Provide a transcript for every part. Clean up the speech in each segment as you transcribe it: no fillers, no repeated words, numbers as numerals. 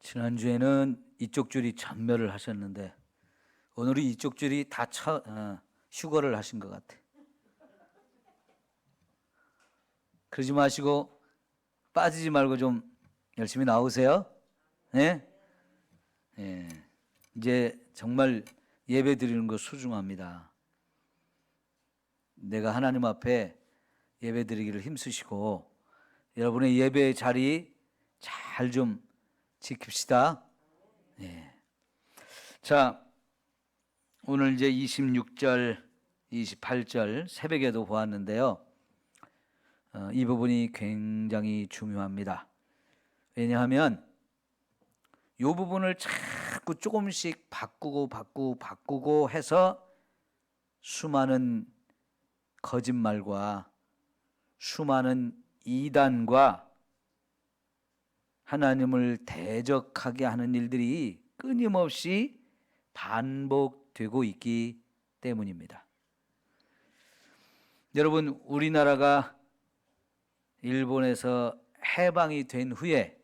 지난주에는 이쪽 줄이 전멸을 하셨는데 오늘은 이쪽 줄이 다 휴거를 하신 것 같아. 그러지 마시고 빠지지 말고 좀 열심히 나오세요. 네? 예. 이제 정말 예배 드리는 거 소중합니다. 내가 하나님 앞에 예배 드리기를 힘쓰시고 여러분의 예배의 자리 잘 좀 지킵시다. 예. 자, 오늘 이제 26절, 28절 새벽에도 보았는데요. 이 부분이 굉장히 중요합니다. 왜냐하면 이 부분을 자꾸 조금씩 바꾸고 해서 수많은 거짓말과 수많은 이단과 하나님을 대적하게 하는 일들이 끊임없이 반복되고 있기 때문입니다. 여러분, 우리나라가 일본에서 해방이 된 후에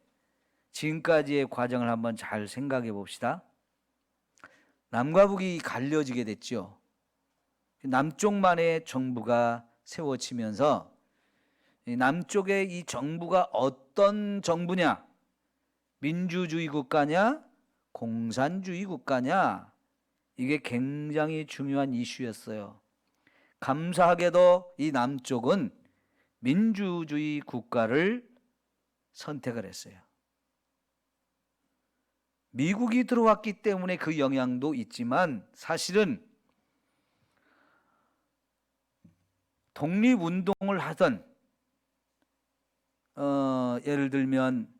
지금까지의 과정을 한번 잘 생각해 봅시다. 남과 북이 갈려지게 됐죠. 남쪽만의 정부가 세워지면서 남쪽의 이 정부가 어떤 정부냐? 민주주의 국가냐? 공산주의 국가냐? 이게 굉장히 중요한 이슈였어요. 감사하게도 이 남쪽은 민주주의 국가를 선택을 했어요. 미국이 들어왔기 때문에 그 영향도 있지만 사실은 독립운동을 하던 예를 들면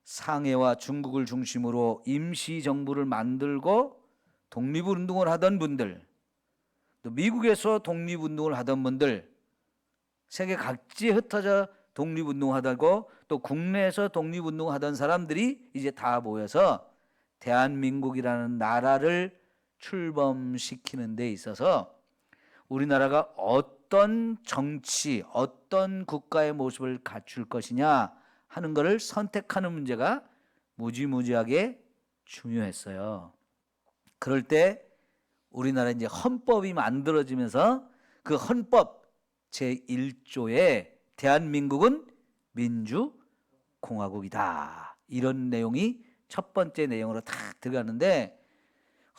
상해와 중국을 중심으로 임시정부를 만들고 독립운동을 하던 분들, 또 미국에서 독립운동을 하던 분들, 세계 각지에 흩어져 독립운동하다고 또 국내에서 독립운동하던 사람들이 이제 다 모여서 대한민국이라는 나라를 출범시키는 데 있어서 우리나라가 어떤 정치, 어떤 국가의 모습을 갖출 것이냐 하는 것을 선택하는 문제가 무지무지하게 중요했어요. 그럴 때 우리나라 이제 헌법이 만들어지면서 그 헌법 제1조에 대한민국은 민주공화국이다. 이런 내용이 첫 번째 내용으로 딱 들어가는데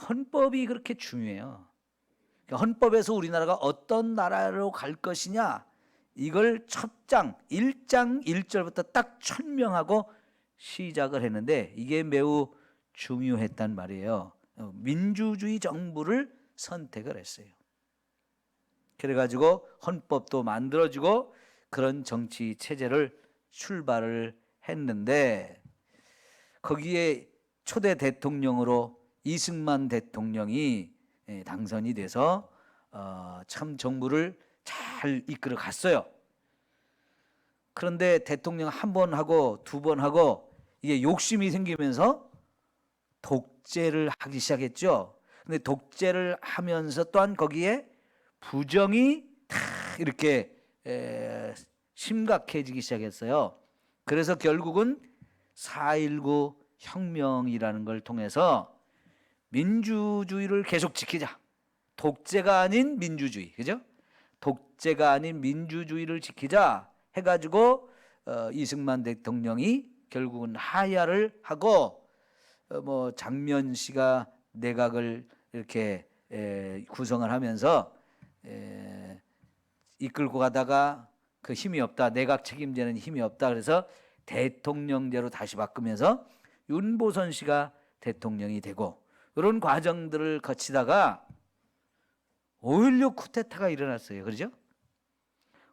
헌법이 그렇게 중요해요. 헌법에서 우리나라가 어떤 나라로 갈 것이냐 이걸 첫 장 1장 1절부터 딱 천명하고 시작을 했는데 이게 매우 중요했단 말이에요. 민주주의 정부를 선택을 했어요. 그래가지고 헌법도 만들어지고 그런 정치 체제를 출발을 했는데 거기에 초대 대통령으로 이승만 대통령이 당선이 돼서 참 정부를 잘 이끌어 갔어요. 그런데 대통령 한 번 하고 두 번 하고 이게 욕심이 생기면서 독재를 하기 시작했죠. 근데 독재를 하면서 또한 거기에 부정이 다 이렇게 심각해지기 시작했어요. 그래서 결국은 4.19 혁명이라는 걸 통해서 민주주의를 계속 지키자. 독재가 아닌 민주주의, 그죠? 독재가 아닌 민주주의를 지키자 해가지고 이승만 대통령이 결국은 하야를 하고 장면씨가 내각을 이렇게 구성을 하면서 이끌고 가다가 그 힘이 없다. 내각 책임제는 힘이 없다. 그래서 대통령제로 다시 바꾸면서 윤보선 씨가 대통령이 되고 이런 과정들을 거치다가 5.16 쿠데타가 일어났어요. 그렇죠?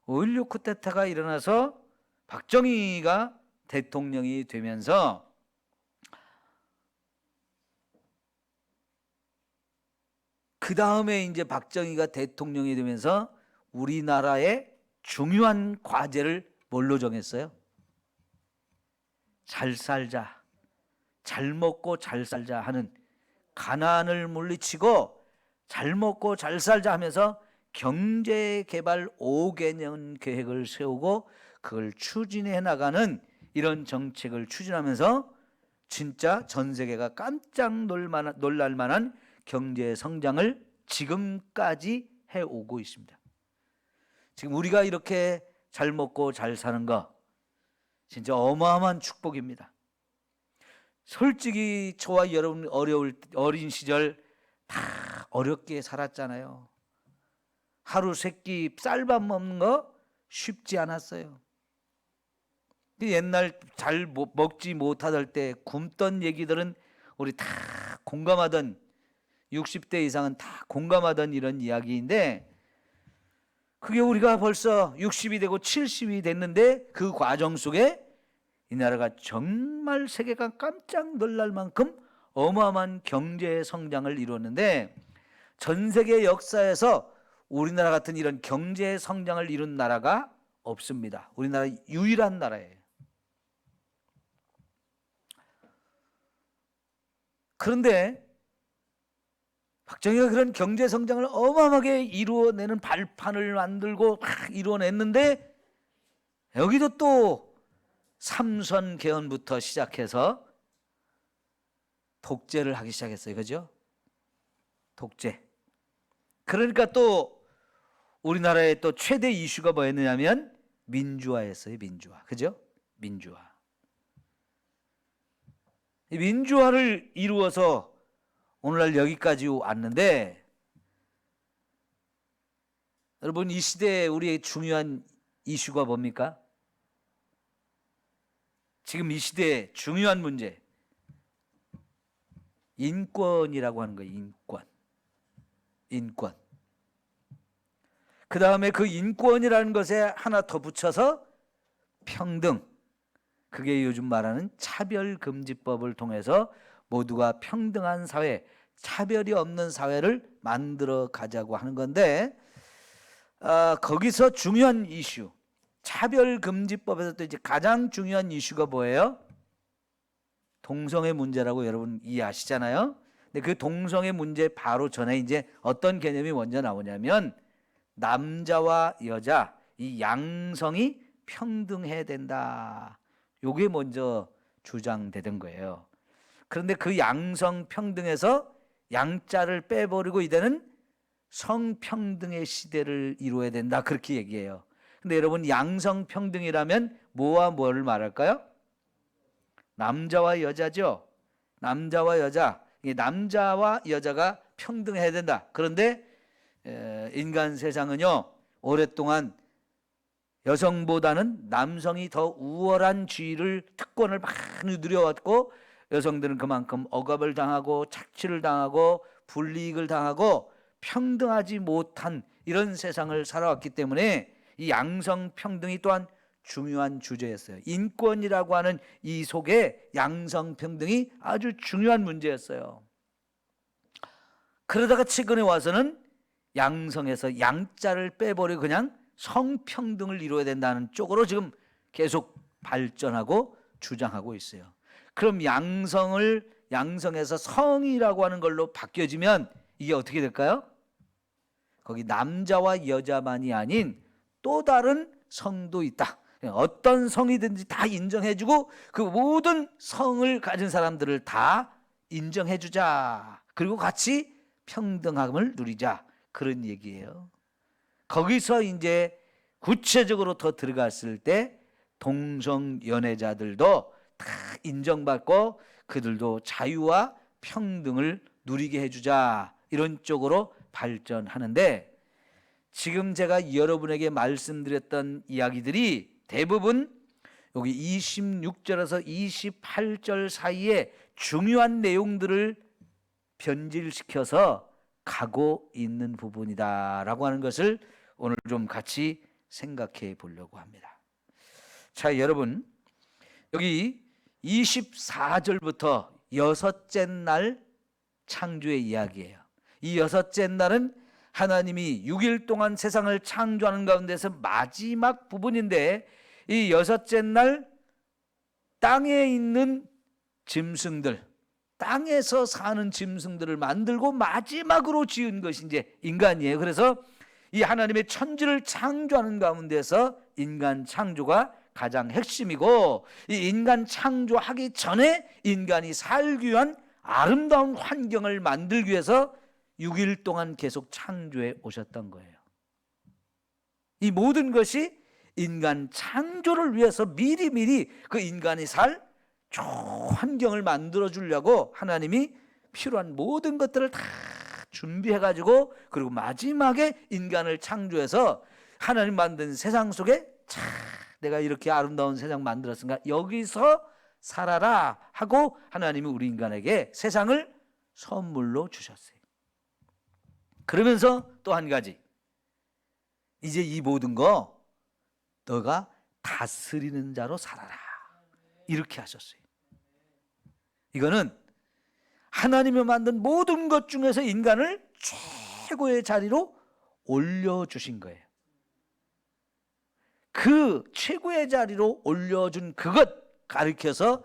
5.16 쿠데타가 일어나서 박정희가 대통령이 되면서 그 다음에 이제 박정희가 대통령이 되면서 우리나라의 중요한 과제를 뭘로 정했어요? 잘 살자, 잘 먹고 잘 살자 하는 가난을 물리치고 잘 먹고 잘 살자 하면서 경제개발 5개년 계획을 세우고 그걸 추진해 나가는 이런 정책을 추진하면서 진짜 전 세계가 깜짝 놀랄 만한 경제 성장을 지금까지 해오고 있습니다. 지금 우리가 이렇게 잘 먹고 잘 사는 거 진짜 어마어마한 축복입니다. 솔직히 저와 여러분 어린 시절 다 어렵게 살았잖아요. 하루 세끼 쌀밥 먹는 거 쉽지 않았어요. 옛날 잘 먹지 못하던 때 굶던 얘기들은 우리 다 공감하던, 60대 이상은 다 공감하던 이런 이야기인데, 그게 우리가 벌써 60이 되고 70이 됐는데 그 과정 속에 이 나라가 정말 세계가 깜짝 놀랄 만큼 어마어마한 경제 성장을 이루었는데, 전 세계 역사에서 우리나라 같은 이런 경제 성장을 이룬 나라가 없습니다. 우리나라 유일한 나라예요. 그런데 박정희가 그런 경제 성장을 어마어마하게 이루어내는 발판을 만들고 막 이루어냈는데, 여기도 또 삼선 개헌부터 시작해서 독재를 하기 시작했어요. 그죠? 독재. 그러니까 또 우리나라의 또 최대 이슈가 뭐였냐면 민주화였어요. 민주화. 그죠? 민주화. 민주화를 이루어서 오늘날 여기까지 왔는데, 여러분 이 시대에 우리의 중요한 이슈가 뭡니까? 지금 이 시대의 중요한 문제, 인권이라고 하는 거예요. 인권. 그 다음에 그 인권이라는 것에 하나 더 붙여서 평등. 그게 요즘 말하는 차별금지법을 통해서 모두가 평등한 사회, 차별이 없는 사회를 만들어 가자고 하는 건데, 거기서 중요한 이슈, 차별금지법에서 또 이제 가장 중요한 이슈가 뭐예요? 동성애 문제라고 여러분 이해하시잖아요. 근데 그 동성애 문제 바로 전에 이제 어떤 개념이 먼저 나오냐면, 남자와 여자 이 양성이 평등해야 된다. 요게 먼저 주장되던 거예요. 그런데 그 양성 평등에서 양자를 빼버리고 이제는 성평등의 시대를 이루어야 된다, 그렇게 얘기해요. 근데 여러분 양성 평등이라면 뭐와 뭐를 말할까요? 남자와 여자죠. 남자와 여자. 남자와 여자가 평등해야 된다. 그런데 인간 세상은요, 오랫동안 여성보다는 남성이 더 우월한 지위를, 특권을 많이 누려왔고, 여성들은 그만큼 억압을 당하고 착취를 당하고 불이익을 당하고 평등하지 못한 이런 세상을 살아왔기 때문에 이 양성평등이 또한 중요한 주제였어요. 인권이라고 하는 이 속에 양성평등이 아주 중요한 문제였어요. 그러다가 최근에 와서는 양성에서 양자를 빼버리고 그냥 성평등을 이루어야 된다는 쪽으로 지금 계속 발전하고 주장하고 있어요. 그럼 양성에서 성이라고 하는 걸로 바뀌어지면 이게 어떻게 될까요? 거기 남자와 여자만이 아닌 또 다른 성도 있다. 어떤 성이든지 다 인정해주고 그 모든 성을 가진 사람들을 다 인정해주자. 그리고 같이 평등함을 누리자. 그런 얘기예요. 거기서 이제 구체적으로 더 들어갔을 때 동성 연애자들도 다 인정받고 그들도 자유와 평등을 누리게 해주자, 이런 쪽으로 발전하는데, 지금 제가 여러분에게 말씀드렸던 이야기들이 대부분 여기 26절에서 28절 사이에 중요한 내용들을 변질시켜서 가고 있는 부분이다라고 하는 것을 오늘 좀 같이 생각해 보려고 합니다. 자, 여러분 여기 24절부터 여섯째 날 창조의 이야기예요. 이 여섯째 날은 하나님이 6일 동안 세상을 창조하는 가운데서 마지막 부분인데, 이 여섯째 날 땅에 있는 짐승들, 땅에서 사는 짐승들을 만들고 마지막으로 지은 것이 이제 인간이에요. 그래서 이 하나님의 천지를 창조하는 가운데서 인간 창조가 가장 핵심이고, 이 인간 창조하기 전에 인간이 살기 위한 아름다운 환경을 만들기 위해서 6일 동안 계속 창조해 오셨던 거예요. 이 모든 것이 인간 창조를 위해서 미리미리 그 인간이 살 좋은 환경을 만들어 주려고 하나님이 필요한 모든 것들을 다 준비해 가지고, 그리고 마지막에 인간을 창조해서 하나님 만든 세상 속에 자, 내가 이렇게 아름다운 세상 만들었으니까 여기서 살아라 하고 하나님이 우리 인간에게 세상을 선물로 주셨어요. 그러면서 또 한 가지, 이제 이 모든 거 너가 다스리는 자로 살아라, 이렇게 하셨어요. 이거는 하나님이 만든 모든 것 중에서 인간을 최고의 자리로 올려주신 거예요. 그 최고의 자리로 올려준 그것 가리켜서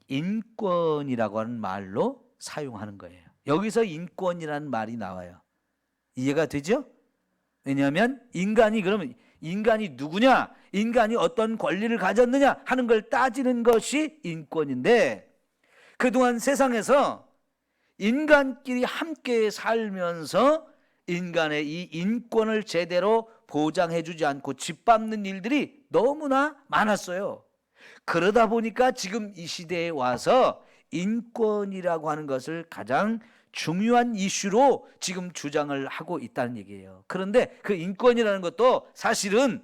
인권이라고 하는 말로 사용하는 거예요. 여기서 인권이라는 말이 나와요. 이해가 되죠? 왜냐하면 그러면 인간이 누구냐, 인간이 어떤 권리를 가졌느냐 하는 걸 따지는 것이 인권인데, 그동안 세상에서 인간끼리 함께 살면서 인간의 이 인권을 제대로 보장해 주지 않고 짓밟는 일들이 너무나 많았어요. 그러다 보니까 지금 이 시대에 와서 인권이라고 하는 것을 가장 중요한 이슈로 지금 주장을 하고 있다는 얘기예요. 그런데 그 인권이라는 것도 사실은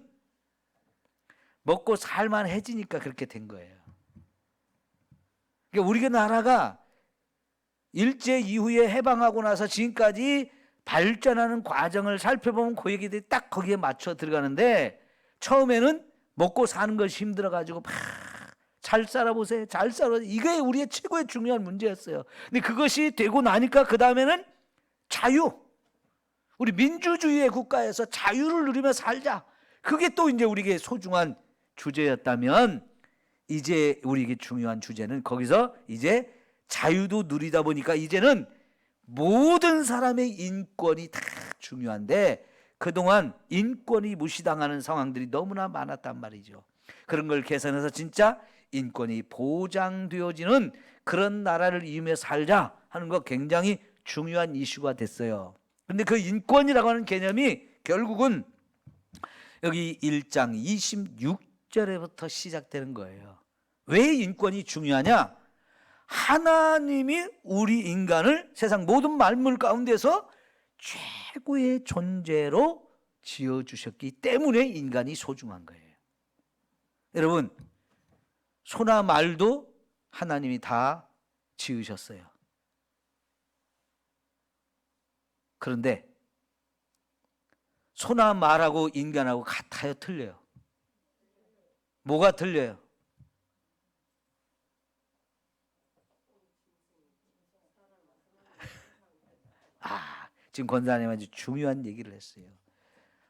먹고 살만해지니까 그렇게 된 거예요. 그러니까 우리 나라가 일제 이후에 해방하고 나서 지금까지 발전하는 과정을 살펴보면 그 얘기들이 딱 거기에 맞춰 들어가는데, 처음에는 먹고 사는 것이 힘들어가지고 막 잘 살아보세요, 잘 살아보세요, 이게 우리의 최고의 중요한 문제였어요. 근데 그것이 되고 나니까 그 다음에는 자유, 우리 민주주의의 국가에서 자유를 누리며 살자, 그게 또 이제 우리에게 소중한 주제였다면, 이제 우리에게 중요한 주제는 거기서 이제 자유도 누리다 보니까 이제는 모든 사람의 인권이 다 중요한데, 그동안 인권이 무시당하는 상황들이 너무나 많았단 말이죠. 그런 걸 개선해서 진짜 인권이 보장되어지는 그런 나라를 이루며 살자 하는 거 굉장히 중요한 이슈가 됐어요. 그런데 그 인권이라고 하는 개념이 결국은 여기 1장 26절에부터 시작되는 거예요. 왜 인권이 중요하냐? 하나님이 우리 인간을 세상 모든 만물 가운데서 최고의 존재로 지어주셨기 때문에 인간이 소중한 거예요. 여러분, 소나 말도 하나님이 다 지으셨어요. 그런데 소나 말하고 인간하고 같아요, 틀려요? 뭐가 틀려요? 지금 권사님 아주 중요한 얘기를 했어요.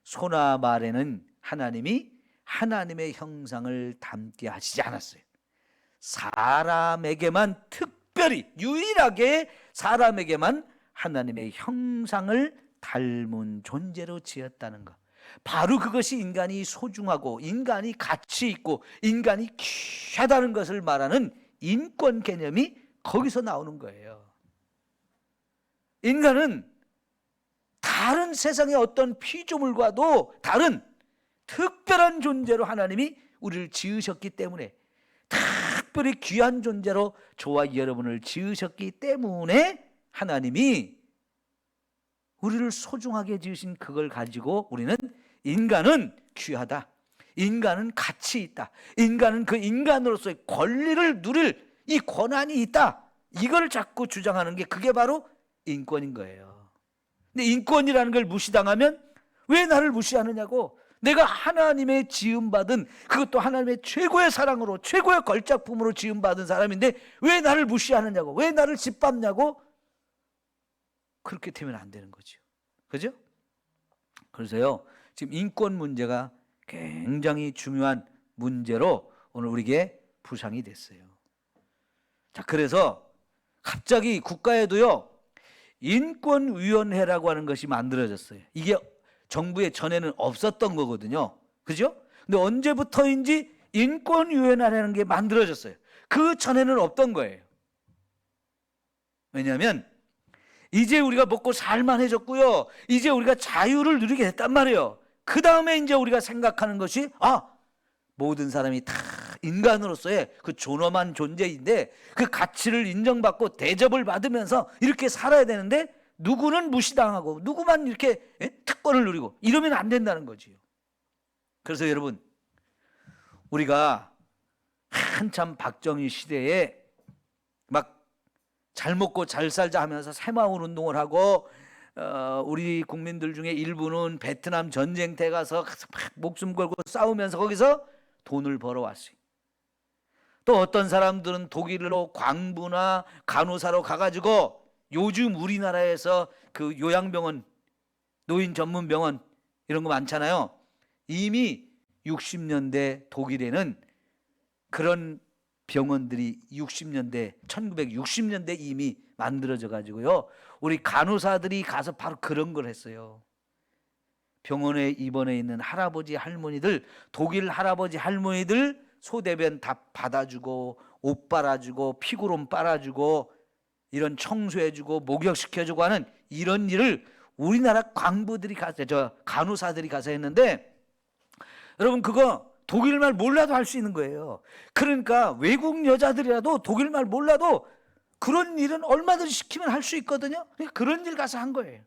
소나 말에는 하나님이 하나님의 형상을 담게 하시지 않았어요. 사람에게만, 특별히 유일하게 사람에게만 하나님의 형상을 닮은 존재로 지었다는 것, 바로 그것이 인간이 소중하고 인간이 가치 있고 인간이 귀하다는 것을 말하는 인권 개념이 거기서 나오는 거예요. 인간은 다른 세상의 어떤 피조물과도 다른 특별한 존재로 하나님이 우리를 지으셨기 때문에, 특별히 귀한 존재로 저와 여러분을 지으셨기 때문에 하나님이 우리를 소중하게 지으신 그걸 가지고 우리는 인간은 귀하다, 인간은 가치 있다, 인간은 그 인간으로서의 권리를 누릴 이 권한이 있다, 이걸 자꾸 주장하는 게 그게 바로 인권인 거예요. 근데 인권이라는 걸 무시당하면 왜 나를 무시하느냐고, 내가 하나님의 지음받은, 그것도 하나님의 최고의 사랑으로 최고의 걸작품으로 지음받은 사람인데 왜 나를 무시하느냐고, 왜 나를 짓밟냐고, 그렇게 되면 안 되는 거죠. 그죠? 그래서요, 지금 인권 문제가 굉장히 중요한 문제로 오늘 우리에게 부상이 됐어요. 자, 그래서 갑자기 국가에도요 인권위원회라고 하는 것이 만들어졌어요. 이게 정부의 전에는 없었던 거거든요. 그죠? 근데 언제부터인지 인권위원회라는 게 만들어졌어요. 그 전에는 없던 거예요. 왜냐하면 이제 우리가 먹고 살만해졌고요. 이제 우리가 자유를 누리게 됐단 말이에요. 그 다음에 이제 우리가 생각하는 것이 모든 사람이 다 인간으로서의 그 존엄한 존재인데 그 가치를 인정받고 대접을 받으면서 이렇게 살아야 되는데 누구는 무시당하고 누구만 이렇게 특권을 누리고 이러면 안 된다는 거지요. 그래서 여러분, 우리가 한참 박정희 시대에 막 잘 먹고 잘 살자 하면서 새마을 운동을 하고 우리 국민들 중에 일부는 베트남 전쟁터에 가서 목숨 걸고 싸우면서 거기서 돈을 벌어왔어요. 또 어떤 사람들은 독일로 광부나 간호사로 가가지고 요즘 우리나라에서 그 요양병원, 노인 전문 병원 이런 거 많잖아요. 이미 60년대 독일에는 그런 병원들이 1960년대 이미 만들어져 가지고요. 우리 간호사들이 가서 바로 그런 걸 했어요. 병원에 입원해 있는 할아버지 할머니들, 독일 할아버지 할머니들 소대변 다 받아주고 옷 빨아주고 피구름 빨아주고 이런 청소해주고 목욕시켜주고 하는 이런 일을 우리나라 광부들이 가서 간호사들이 가서 했는데, 여러분 그거 독일말 몰라도 할 수 있는 거예요. 그러니까 외국 여자들이라도 독일말 몰라도 그런 일은 얼마든지 시키면 할 수 있거든요. 그러니까 그런 일 가서 한 거예요.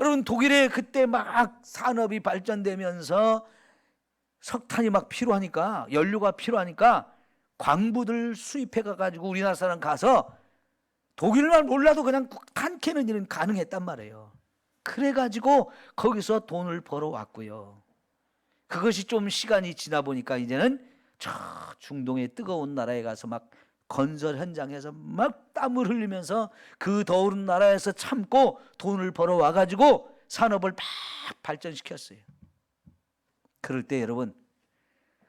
여러분 독일에 그때 막 산업이 발전되면서 석탄이 막 필요하니까, 연료가 필요하니까 광부들 수입해 가지고 우리나라 사람 가서 독일말 몰라도 그냥 탄 캐는 일은 가능했단 말이에요. 그래가지고 거기서 돈을 벌어왔고요. 그것이 좀 시간이 지나 보니까 이제는 저 중동의 뜨거운 나라에 가서 막 건설 현장에서 막 땀을 흘리면서 그 더운 나라에서 참고 돈을 벌어와 가지고 산업을 막 발전시켰어요. 그럴 때 여러분,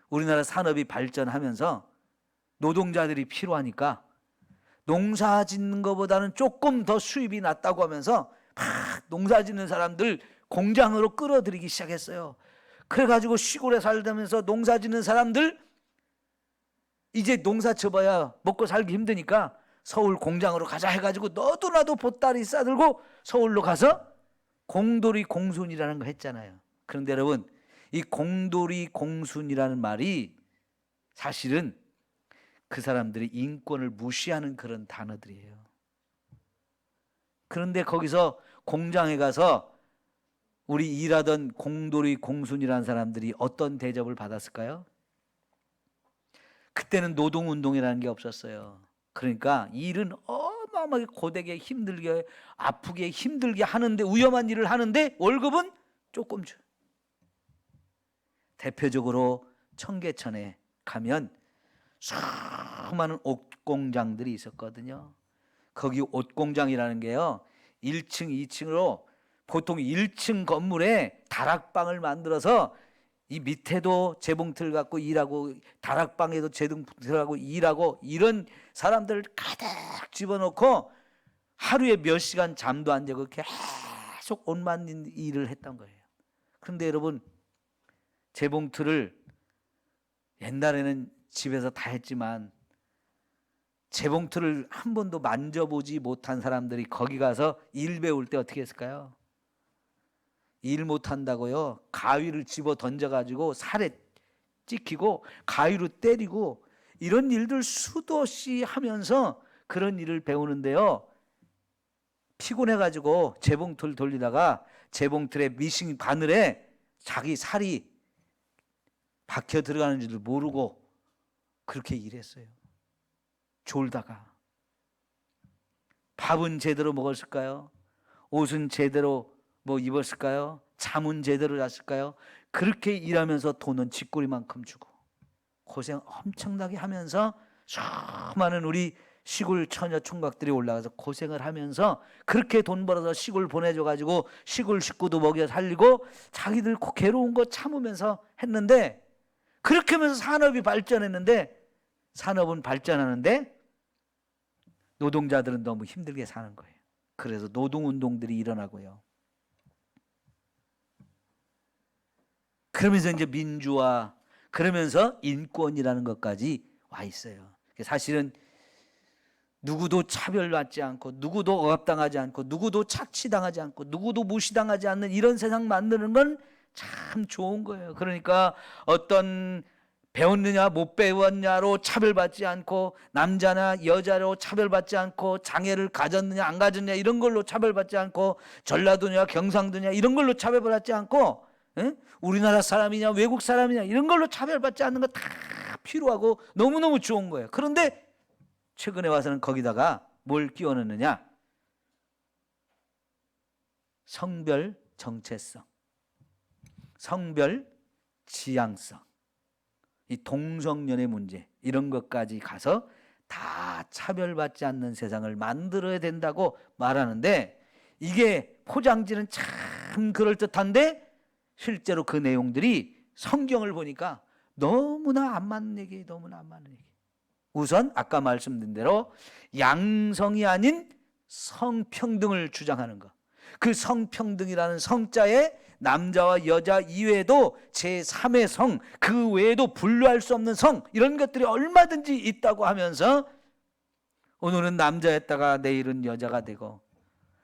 우리나라 산업이 발전하면서 노동자들이 필요하니까 농사 짓는 것보다는 조금 더 수입이 낮다고 하면서 막 농사 짓는 사람들 공장으로 끌어들이기 시작했어요. 그래가지고 시골에 살다면서 농사 짓는 사람들 이제 농사 쳐봐야 먹고 살기 힘드니까 서울 공장으로 가자 해가지고 너도 나도 보따리 싸들고 서울로 가서 공돌이 공순이라는 거 했잖아요. 그런데 여러분, 이 공돌이 공순이라는 말이 사실은 그 사람들이 인권을 무시하는 그런 단어들이에요. 그런데 거기서 공장에 가서 우리 일하던 공돌이 공순이라는 사람들이 어떤 대접을 받았을까요? 그때는 노동운동이라는 게 없었어요. 그러니까 일은 어마어마하게 고되게 힘들게 아프게 힘들게 하는데, 위험한 일을 하는데 월급은 조금 줘요. 대표적으로 청계천에 가면 수많은 옷공장들이 있었거든요. 거기 옷공장이라는 게요, 1층, 2층으로 보통 1층 건물에 다락방을 만들어서 이 밑에도 재봉틀 갖고 일하고 다락방에도 재봉틀 갖고 일하고 이런 사람들을 가득 집어넣고 하루에 몇 시간 잠도 안 자고 계속 옷 만든 일을 했던 거예요. 그런데 여러분, 재봉틀을 옛날에는 집에서 다 했지만 재봉틀을 한 번도 만져보지 못한 사람들이 거기 가서 일 배울 때 어떻게 했을까요? 일 못한다고요, 가위를 집어 던져가지고 살에 찍히고 가위로 때리고 이런 일들 수도 없이 하면서 그런 일을 배우는데요, 피곤해가지고 재봉틀 돌리다가 재봉틀의 미싱 바늘에 자기 살이 박혀 들어가는 줄도 모르고 그렇게 일했어요. 졸다가. 밥은 제대로 먹었을까요? 옷은 제대로 입었을까요? 잠은 제대로 잤을까요? 그렇게 일하면서 돈은 쥐꼬리만큼 주고 고생 엄청나게 하면서 수많은 우리 시골 처녀 총각들이 올라가서 고생을 하면서 그렇게 돈 벌어서 시골 보내줘가지고 시골 식구도 먹여 살리고 자기들 괴로운 거 참으면서 했는데, 그렇게 하면서 산업이 발전했는데, 산업은 발전하는데 노동자들은 너무 힘들게 사는 거예요. 그래서 노동운동들이 일어나고요. 그러면서 이제 민주화, 그러면서 인권이라는 것까지 와 있어요. 사실은 누구도 차별받지 않고 누구도 억압당하지 않고 누구도 착취당하지 않고 누구도 무시당하지 않는 이런 세상 만드는 건 참 좋은 거예요. 그러니까 어떤 배웠느냐 못 배웠냐로 차별받지 않고 남자나 여자로 차별받지 않고 장애를 가졌느냐 안 가졌느냐 이런 걸로 차별받지 않고 전라도냐 경상도냐 이런 걸로 차별받지 않고 우리나라 사람이냐 외국 사람이냐 이런 걸로 차별받지 않는 거 다 필요하고 너무너무 좋은 거예요. 그런데 최근에 와서는 거기다가 뭘 끼워 넣느냐? 성별 정체성, 성별 지향성, 이 동성연애 문제 이런 것까지 가서 다 차별받지 않는 세상을 만들어야 된다고 말하는데, 이게 포장지는 참 그럴듯한데 실제로 그 내용들이 성경을 보니까 너무나 안 맞는 얘기예요. 너무나 안 맞는 얘기. 우선 아까 말씀드린 대로 양성이 아닌 성평등을 주장하는 것. 그 성평등이라는 성자에 남자와 여자 이외에도 제3의 성, 그 외에도 분류할 수 없는 성, 이런 것들이 얼마든지 있다고 하면서 오늘은 남자였다가 내일은 여자가 되고,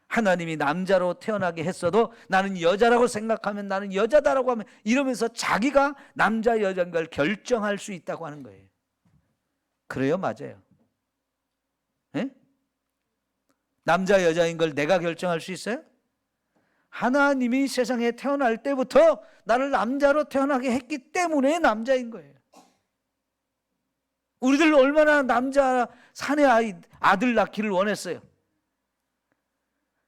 하나님이 남자로 태어나게 했어도 나는 여자라고 생각하면 나는 여자다라고 하면, 이러면서 자기가 남자 여자인 걸 결정할 수 있다고 하는 거예요. 그래요? 맞아요. 에? 남자 여자인 걸 내가 결정할 수 있어요? 하나님이 세상에 태어날 때부터 나를 남자로 태어나게 했기 때문에 남자인 거예요. 우리들 얼마나 남자 사내 아들 낳기를 원했어요.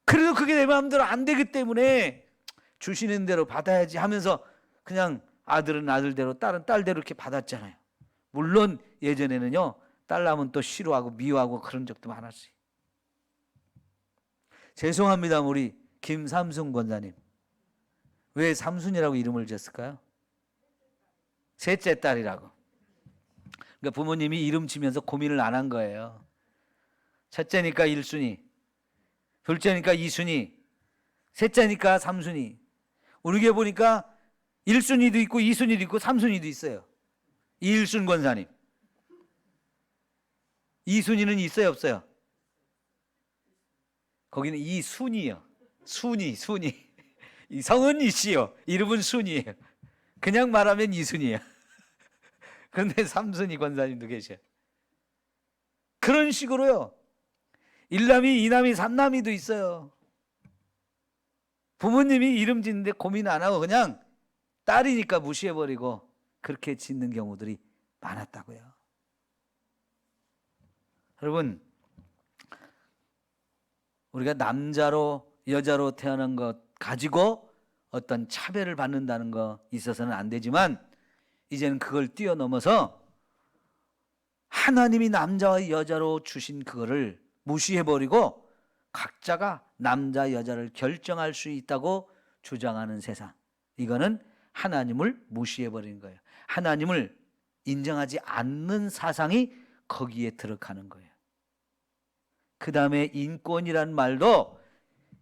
그래도 그게 내 마음대로 안 되기 때문에 주시는 대로 받아야지 하면서 그냥 아들은 아들대로 딸은 딸대로 이렇게 받았잖아요. 물론 예전에는요, 딸 낳으면 또 싫어하고 미워하고 그런 적도 많았어요. 죄송합니다, 우리 김삼순 권사님. 왜 삼순이라고 이름을 지었을까요? 셋째 딸이라고. 그러니까 부모님이 이름 지면서 고민을 안 한 거예요. 첫째니까 1순위, 둘째니까 2순위, 셋째니까 3순위. 우리 교회 보니까 1순위도 있고 2순위도 있고 3순위도 있어요. 이일순 권사님. 2순위는 있어요, 없어요? 거기는 이순이요. 순이. 이 성은 이씨요. 이름은 순이에요. 그냥 말하면 이순이에요. 그런데 3순위 권사님도 계셔요. 그런 식으로요. 1남이, 2남이, 3남이도 있어요. 부모님이 이름 짓는데 고민 안 하고 그냥 딸이니까 무시해버리고 그렇게 짓는 경우들이 많았다고요. 여러분, 우리가 남자로 여자로 태어난 것 가지고 어떤 차별을 받는다는 거 있어서는 안 되지만, 이제는 그걸 뛰어넘어서 하나님이 남자와 여자로 주신 그거를 무시해버리고 각자가 남자 여자를 결정할 수 있다고 주장하는 세상, 이거는 하나님을 무시해버리는 거예요. 하나님을 인정하지 않는 사상이 거기에 들어가는 거예요. 그 다음에 인권이란 말도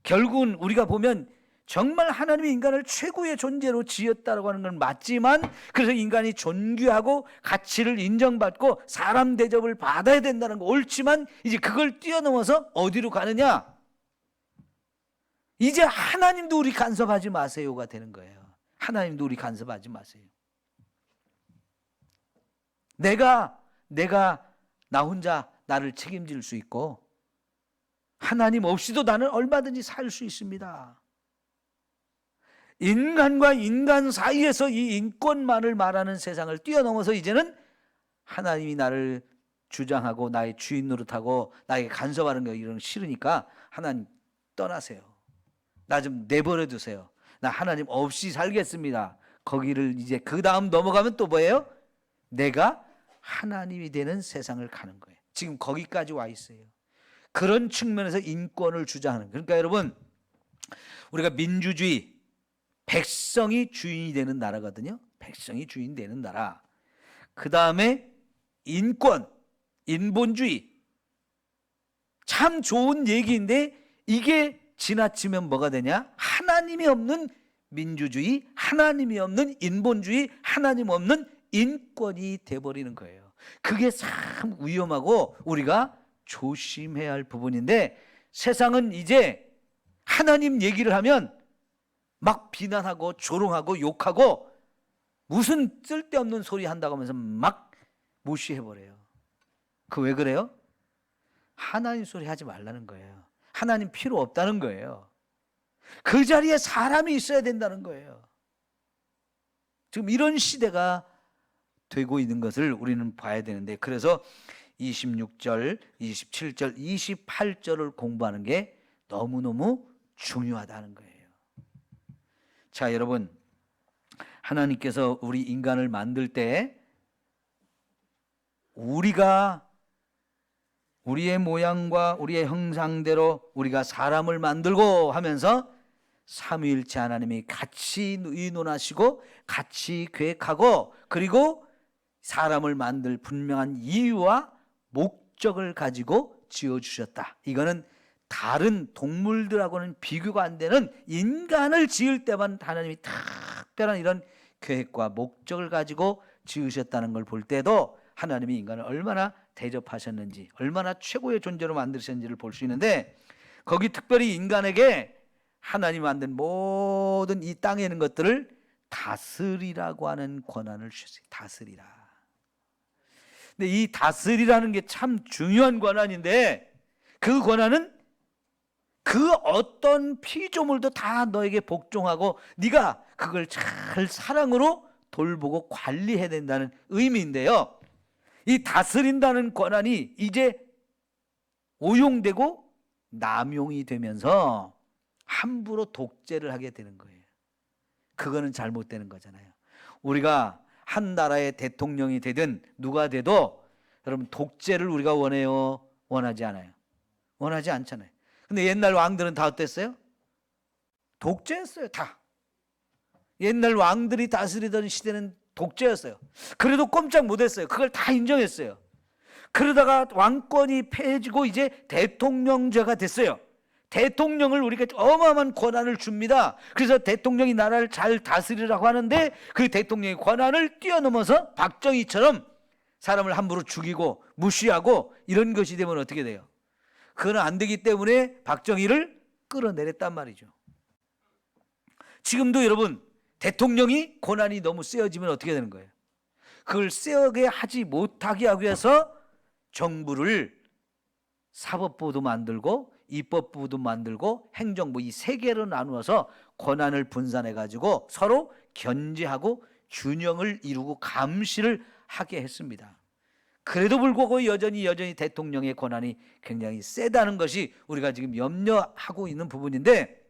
결국은 우리가 보면 정말 하나님이 인간을 최고의 존재로 지었다고 하는 건 맞지만, 그래서 인간이 존귀하고 가치를 인정받고 사람 대접을 받아야 된다는 거 옳지만, 이제 그걸 뛰어넘어서 어디로 가느냐? 이제 하나님도 우리 간섭하지 마세요가 되는 거예요. 하나님도 우리 간섭하지 마세요. 내가 나 혼자 나를 책임질 수 있고 하나님 없이도 나는 얼마든지 살 수 있습니다. 인간과 인간 사이에서 이 인권만을 말하는 세상을 뛰어넘어서 이제는 하나님이 나를 주장하고 나의 주인 노릇하고 나에게 간섭하는 거 이런 싫으니까 하나님 떠나세요. 나 좀 내버려 두세요. 나 하나님 없이 살겠습니다. 거기를 이제 그 다음 넘어가면 또 뭐예요? 내가 하나님이 되는 세상을 가는 거예요. 지금 거기까지 와 있어요. 그런 측면에서 인권을 주장하는. 그러니까 여러분, 우리가 민주주의, 백성이 주인이 되는 나라거든요. 백성이 주인 되는 나라. 그 다음에 인권, 인본주의. 참 좋은 얘기인데 이게 지나치면 뭐가 되냐? 하나님이 없는 민주주의, 하나님이 없는 인본주의, 하나님 없는 인권이 돼버리는 거예요. 그게 참 위험하고 우리가 조심해야 할 부분인데, 세상은 이제 하나님 얘기를 하면 막 비난하고 조롱하고 욕하고 무슨 쓸데없는 소리 한다고 하면서 막 무시해버려요. 그 왜 그래요? 하나님 소리 하지 말라는 거예요. 하나님 필요 없다는 거예요. 그 자리에 사람이 있어야 된다는 거예요. 지금 이런 시대가 되고 있는 것을 우리는 봐야 되는데, 그래서 26절, 27절, 28절을 공부하는 게 너무너무 중요하다는 거예요. 자, 여러분, 하나님께서 우리 인간을 만들 때 우리가 우리의 모양과 우리의 형상대로 우리가 사람을 만들고 하면서 삼위일체 하나님이 같이 의논하시고 같이 계획하고, 그리고 사람을 만들 분명한 이유와 목적을 가지고 지어주셨다. 이거는 다른 동물들하고는 비교가 안 되는, 인간을 지을 때만 하나님이 특별한 이런 계획과 목적을 가지고 지으셨다는 걸 볼 때도 하나님이 인간을 얼마나 대접하셨는지, 얼마나 최고의 존재로 만드셨는지를 볼 수 있는데, 거기 특별히 인간에게 하나님이 만든 모든 이 땅에 있는 것들을 다스리라고 하는 권한을 주셨어요. 다스리라. 근데 이 다스리라는 게 참 중요한 권한인데, 그 권한은 그 어떤 피조물도 다 너에게 복종하고 네가 그걸 잘 사랑으로 돌보고 관리해야 된다는 의미인데요, 이 다스린다는 권한이 이제 오용되고 남용이 되면서 함부로 독재를 하게 되는 거예요. 그거는 잘못되는 거잖아요. 우리가 한 나라의 대통령이 되든 누가 돼도 여러분, 독재를 우리가 원해요? 원하지 않아요? 원하지 않잖아요. 근데 옛날 왕들은 다 어땠어요? 독재였어요. 다. 옛날 왕들이 다스리던 시대는 독재였어요. 그래도 꼼짝 못했어요. 그걸 다 인정했어요. 그러다가 왕권이 폐해지고 이제 대통령제가 됐어요. 대통령을 우리가 어마어마한 권한을 줍니다. 그래서 대통령이 나라를 잘 다스리라고 하는데, 그 대통령의 권한을 뛰어넘어서 박정희처럼 사람을 함부로 죽이고 무시하고 이런 것이 되면 어떻게 돼요? 그건 안 되기 때문에 박정희를 끌어내렸단 말이죠. 지금도 여러분, 대통령이 권한이 너무 세어지면 어떻게 되는 거예요? 그걸 세게 하지 못하게 하기 위해서 정부를 사법부도 만들고 입법부도 만들고 행정부, 이 세 개로 나누어서 권한을 분산해 가지고 서로 견제하고 균형을 이루고 감시를 하게 했습니다. 그래도 불구하고 여전히 대통령의 권한이 굉장히 세다는 것이 우리가 지금 염려하고 있는 부분인데,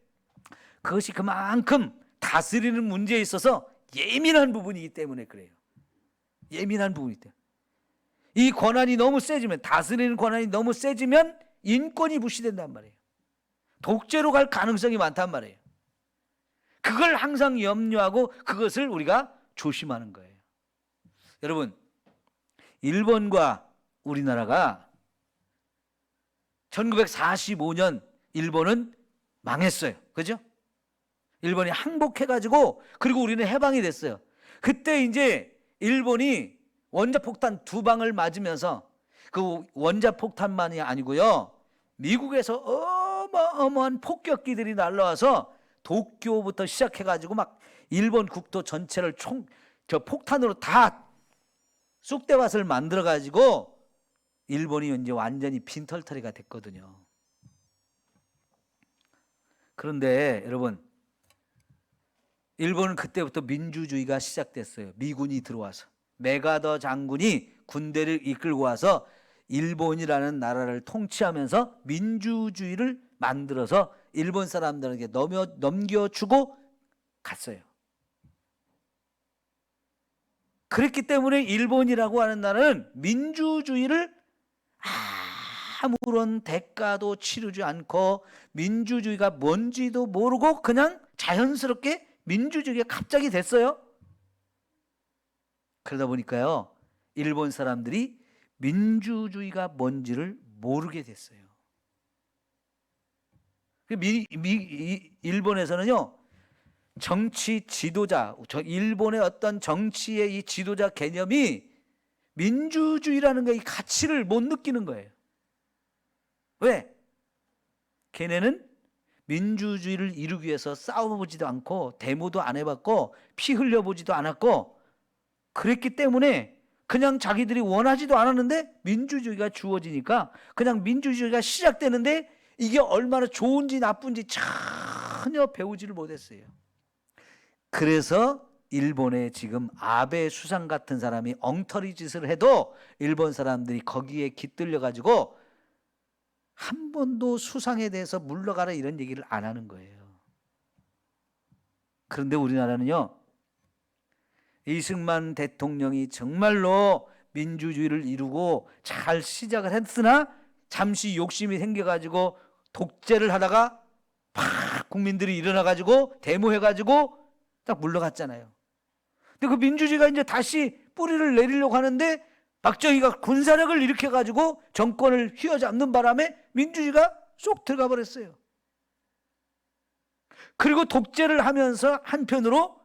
그것이 그만큼 다스리는 문제에 있어서 예민한 부분이기 때문에 그래요. 예민한 부분이기 때문에. 이 권한이 너무 세지면, 다스리는 권한이 너무 세지면 인권이 무시된단 말이에요. 독재로 갈 가능성이 많단 말이에요. 그걸 항상 염려하고 그것을 우리가 조심하는 거예요. 여러분, 일본과 우리나라가 1945년 일본은 망했어요. 그죠? 일본이 항복해가지고, 그리고 우리는 해방이 됐어요. 그때 이제 일본이 원자폭탄 2방을 맞으면서, 그 원자폭탄만이 아니고요, 미국에서 어마어마한 폭격기들이 날라와서 도쿄부터 시작해가지고 막 일본 국토 전체를 폭탄으로 다 쑥대밭을 만들어가지고 일본이 이제 완전히 빈털터리가 됐거든요. 그런데 여러분, 일본은 그때부터 민주주의가 시작됐어요. 미군이 들어와서 메가더 장군이 군대를 이끌고 와서 일본이라는 나라를 통치하면서 민주주의를 만들어서 일본 사람들에게 넘겨주고 갔어요. 그랬기 때문에 일본이라고 하는 나라는 민주주의를 아무런 대가도 치르지 않고, 민주주의가 뭔지도 모르고 그냥 자연스럽게 민주주의가 갑자기 됐어요. 그러다 보니까요, 일본 사람들이 민주주의가 뭔지를 모르게 됐어요. 일본에서는요, 정치 지도자, 일본의 어떤 정치의 이 지도자 개념이 민주주의라는 이 가치를 못 느끼는 거예요. 왜? 걔네는 민주주의를 이루기 위해서 싸워보지도 않고 데모도 안 해봤고 피 흘려보지도 않았고 그랬기 때문에 그냥 자기들이 원하지도 않았는데 민주주의가 주어지니까 그냥 민주주의가 시작되는데 이게 얼마나 좋은지 나쁜지 전혀 배우지를 못했어요. 그래서 일본에 지금 아베 수상 같은 사람이 엉터리 짓을 해도 일본 사람들이 거기에 깃들려 가지고 한 번도 수상에 대해서 물러가라 이런 얘기를 안 하는 거예요. 그런데 우리나라는요, 이승만 대통령이 정말로 민주주의를 이루고 잘 시작을 했으나 잠시 욕심이 생겨가지고 독재를 하다가 팍 국민들이 일어나가지고 데모해가지고 딱 물러갔잖아요. 근데 그 민주주의가 이제 다시 뿌리를 내리려고 하는데 박정희가 군사력을 일으켜가지고 정권을 휘어잡는 바람에 민주주의가 쏙 들어가 버렸어요. 그리고 독재를 하면서 한편으로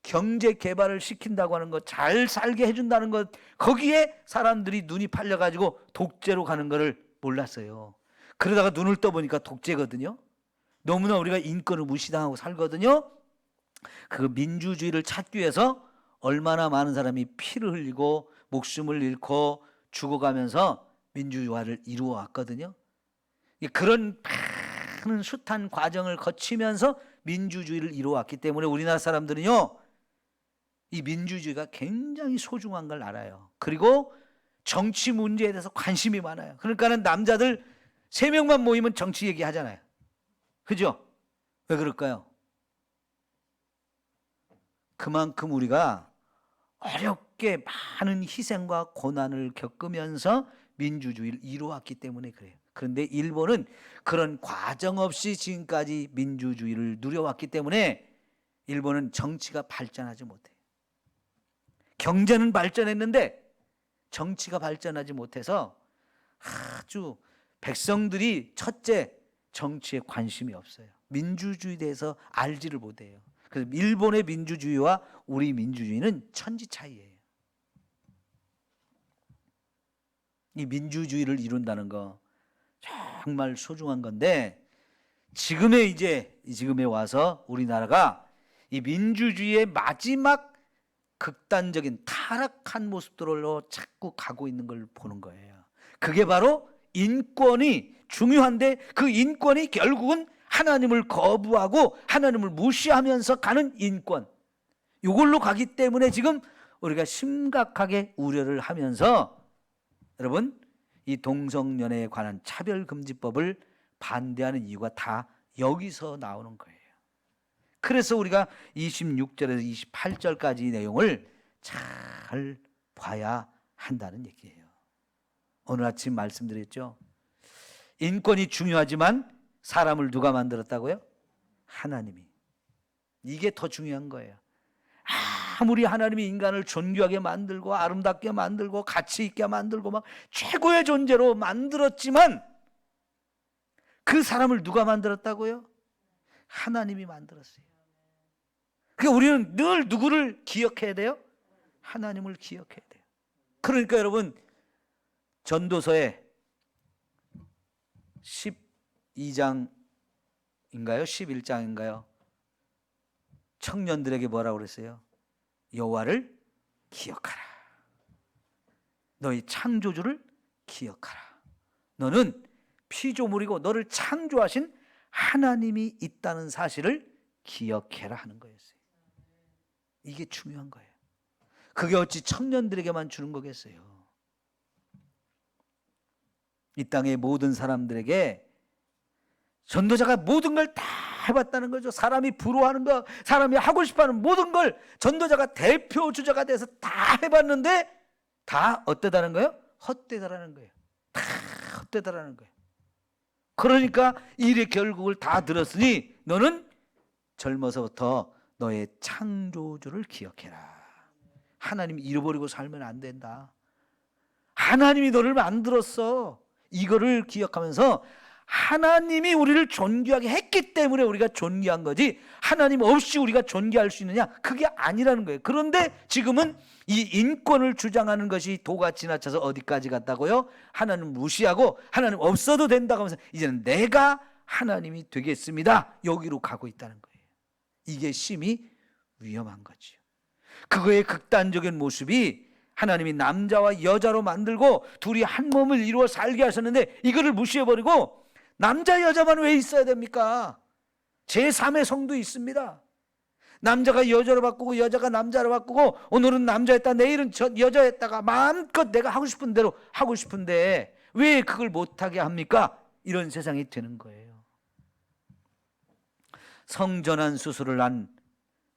경제 개발을 시킨다고 하는 것, 잘 살게 해준다는 것, 거기에 사람들이 눈이 팔려가지고 독재로 가는 것을 몰랐어요. 그러다가 눈을 떠보니까 독재거든요. 너무나 우리가 인권을 무시당하고 살거든요. 그 민주주의를 찾기 위해서 얼마나 많은 사람이 피를 흘리고 목숨을 잃고 죽어가면서 민주화를 이루어 왔거든요. 그런 많은 숱한 과정을 거치면서 민주주의를 이루어 왔기 때문에 우리나라 사람들은요, 이 민주주의가 굉장히 소중한 걸 알아요. 그리고 정치 문제에 대해서 관심이 많아요. 그러니까는 남자들 3명만 모이면 정치 얘기하잖아요. 그죠? 왜 그럴까요? 그만큼 우리가 어렵게 많은 희생과 고난을 겪으면서 민주주의를 이루어왔기 때문에 그래요. 그런데 일본은 그런 과정 없이 지금까지 민주주의를 누려왔기 때문에 일본은 정치가 발전하지 못해요. 경제는 발전했는데 정치가 발전하지 못해서 아주 백성들이 첫째 정치에 관심이 없어요. 민주주의에 대해서 알지를 못해요. 그래서 일본의 민주주의와 우리 민주주의는 천지 차이예요. 이 민주주의를 이룬다는 거 정말 소중한 건데 지금에 와서 우리나라가 이 민주주의의 마지막 극단적인 타락한 모습들로 자꾸 가고 있는 걸 보는 거예요. 그게 바로 인권이 중요한데 그 인권이 결국은 하나님을 거부하고 하나님을 무시하면서 가는 인권, 이걸로 가기 때문에 지금 우리가 심각하게 우려를 하면서 여러분 이 동성연애에 관한 차별금지법을 반대하는 이유가 다 여기서 나오는 거예요. 그래서 우리가 26절에서 28절까지 내용을 잘 봐야 한다는 얘기예요. 오늘 아침 말씀드렸죠. 인권이 중요하지만 사람을 누가 만들었다고요? 하나님이. 이게 더 중요한 거예요. 아무리 하나님이 인간을 존귀하게 만들고 아름답게 만들고 가치 있게 만들고 막 최고의 존재로 만들었지만 그 사람을 누가 만들었다고요? 하나님이 만들었어요. 그러니까 우리는 늘 누구를 기억해야 돼요? 하나님을 기억해야 돼요. 그러니까 여러분 전도서에 12장인가요? 11장인가요? 청년들에게 뭐라고 그랬어요? 여호와를 기억하라. 너희 창조주를 기억하라. 너는 피조물이고 너를 창조하신 하나님이 있다는 사실을 기억해라 하는 거였어요. 이게 중요한 거예요. 그게 어찌 청년들에게만 주는 거겠어요. 이 땅의 모든 사람들에게 전도자가 모든 걸 다 해봤다는 거죠. 사람이 부러워하는 거, 사람이 하고 싶어하는 모든 걸 전도자가 대표 주자가 돼서 다 해봤는데 다 어때다는 거예요? 헛되다라는 거예요. 다 헛되다라는 거예요. 그러니까 일의 결국을 다 들었으니 너는 젊어서부터 너의 창조주를 기억해라. 하나님 잃어버리고 살면 안 된다. 하나님이 너를 만들었어. 이거를 기억하면서 하나님이 우리를 존귀하게 했기 때문에 우리가 존귀한 거지, 하나님 없이 우리가 존귀할 수 있느냐? 그게 아니라는 거예요. 그런데 지금은 이 인권을 주장하는 것이 도가 지나쳐서 어디까지 갔다고요? 하나님 무시하고 하나님 없어도 된다고 하면서 이제는 내가 하나님이 되겠습니다, 여기로 가고 있다는 거예요. 이게 심히 위험한 거죠. 그거의 극단적인 모습이 하나님이 남자와 여자로 만들고 둘이 한 몸을 이루어 살게 하셨는데 이거를 무시해버리고 남자 여자만 왜 있어야 됩니까? 제3의 성도 있습니다. 남자가 여자로 바꾸고 여자가 남자로 바꾸고, 오늘은 남자였다 내일은 여자였다가 마음껏 내가 하고 싶은 대로 하고 싶은데 왜 그걸 못하게 합니까? 이런 세상이 되는 거예요. 성전환 수술을 한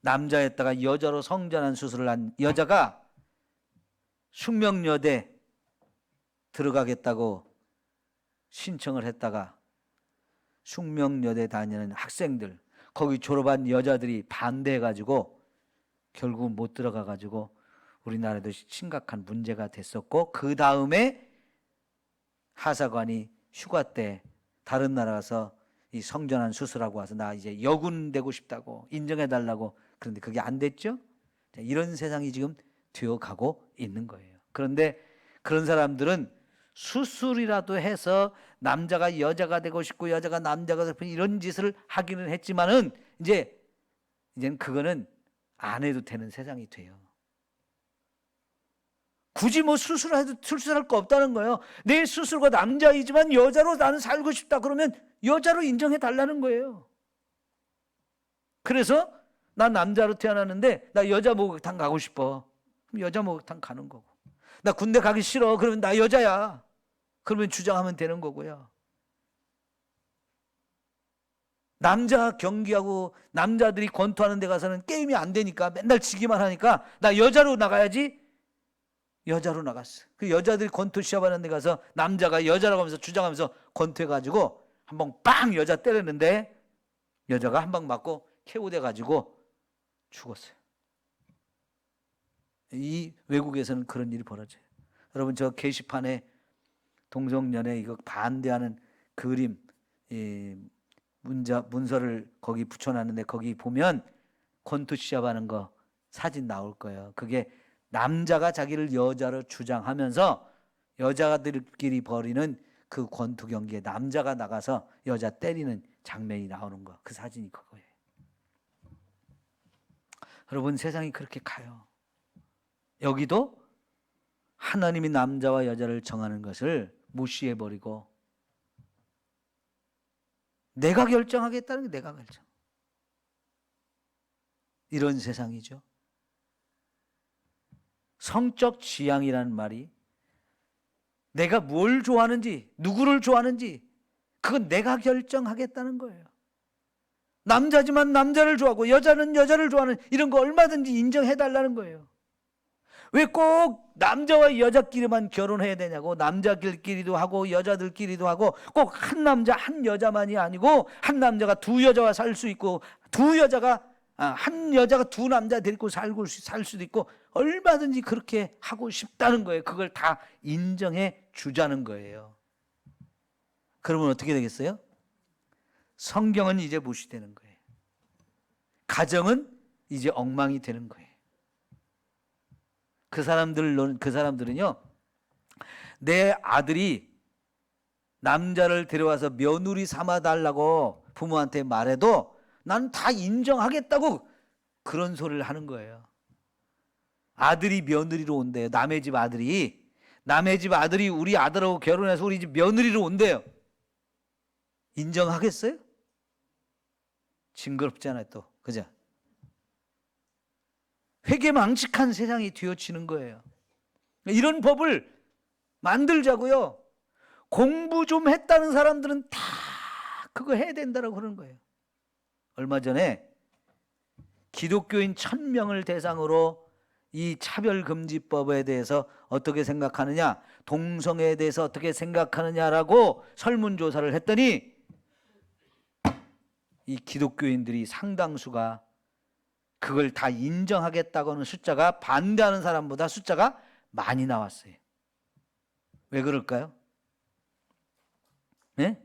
남자였다가 여자로 성전환 수술을 한 여자가 숙명여대 들어가겠다고 신청을 했다가 숙명여대 다니는 학생들, 거기 졸업한 여자들이 반대해가지고 결국 못 들어가가지고 우리나라도 심각한 문제가 됐었고, 그 다음에 하사관이 휴가 때 다른 나라 가서 이 성전환 수술하고 와서 나 이제 여군 되고 싶다고 인정해달라고, 그런데 그게 안 됐죠. 이런 세상이 지금 되어가고 있는 거예요. 그런데 그런 사람들은 수술이라도 해서 남자가 여자가 되고 싶고 여자가 남자가 되고 싶은 이런 짓을 하기는 했지만은 이제는 그거는 안 해도 되는 세상이 돼요. 굳이 뭐 수술할 거 없다는 거예요. 내 스스로가 남자이지만 여자로 나는 살고 싶다 그러면 여자로 인정해 달라는 거예요. 그래서 나 남자로 태어났는데 나 여자 목욕탕 가고 싶어. 그럼 여자 목욕탕 가는 거고. 나 군대 가기 싫어. 그러면 나 여자야. 그러면 주장하면 되는 거고요. 남자 경기하고 남자들이 권투하는 데 가서는 게임이 안 되니까 맨날 지기만 하니까 나 여자로 나가야지. 여자로 나갔어. 그 여자들이 권투 시합하는 데 가서 남자가 여자라고 하면서 주장하면서 권투해가지고 한 방 빵 여자 때렸는데 여자가 한 방 맞고 KO 돼가지고 죽었어요. 이 외국에서는 그런 일이 벌어져요. 여러분, 저 게시판에 동성연애 이거 반대하는 그림, 문서를 거기 붙여놨는데 거기 보면 권투 시합하는 거 사진 나올 거예요. 그게 남자가 자기를 여자로 주장하면서 여자들끼리 벌이는 그 권투 경기에 남자가 나가서 여자 때리는 장면이 나오는 거, 그 사진이 그거예요. 여러분, 세상이 그렇게 가요. 여기도 하나님이 남자와 여자를 정하는 것을 무시해버리고 내가 결정하겠다는 게 내가 결정. 이런 세상이죠. 성적 취향이라는 말이 내가 뭘 좋아하는지, 누구를 좋아하는지 그건 내가 결정하겠다는 거예요. 남자지만 남자를 좋아하고 여자는 여자를 좋아하는 이런 거 얼마든지 인정해달라는 거예요. 왜 꼭 남자와 여자끼리만 결혼해야 되냐고. 남자들끼리도 하고 여자들끼리도 하고 꼭 한 남자 한 여자만이 아니고 한 남자가 두 여자와 살 수 있고 한 여자가 두 남자 데리고 살 수도 있고 얼마든지 그렇게 하고 싶다는 거예요. 그걸 다 인정해 주자는 거예요. 그러면 어떻게 되겠어요? 성경은 이제 무시되는 거예요. 가정은 이제 엉망이 되는 거예요. 그 사람들은요, 내 아들이 남자를 데려와서 며느리 삼아 달라고 부모한테 말해도 난 다 인정하겠다고 그런 소리를 하는 거예요. 아들이 며느리로 온대요. 남의 집 아들이 우리 아들하고 결혼해서 우리 집 며느리로 온대요. 인정하겠어요? 징그럽잖아요, 또. 그죠? 회개망측한 세상이 되어지는 거예요. 이런 법을 만들자고요. 공부 좀 했다는 사람들은 다 그거 해야 된다고 그러는 거예요. 얼마 전에 기독교인 1000명을 대상으로 이 차별금지법에 대해서 어떻게 생각하느냐, 동성애에 대해서 어떻게 생각하느냐라고 설문조사를 했더니 이 기독교인들이 상당수가 그걸 다 인정하겠다고 하는 숫자가 반대하는 사람보다 숫자가 많이 나왔어요. 왜 그럴까요? 네?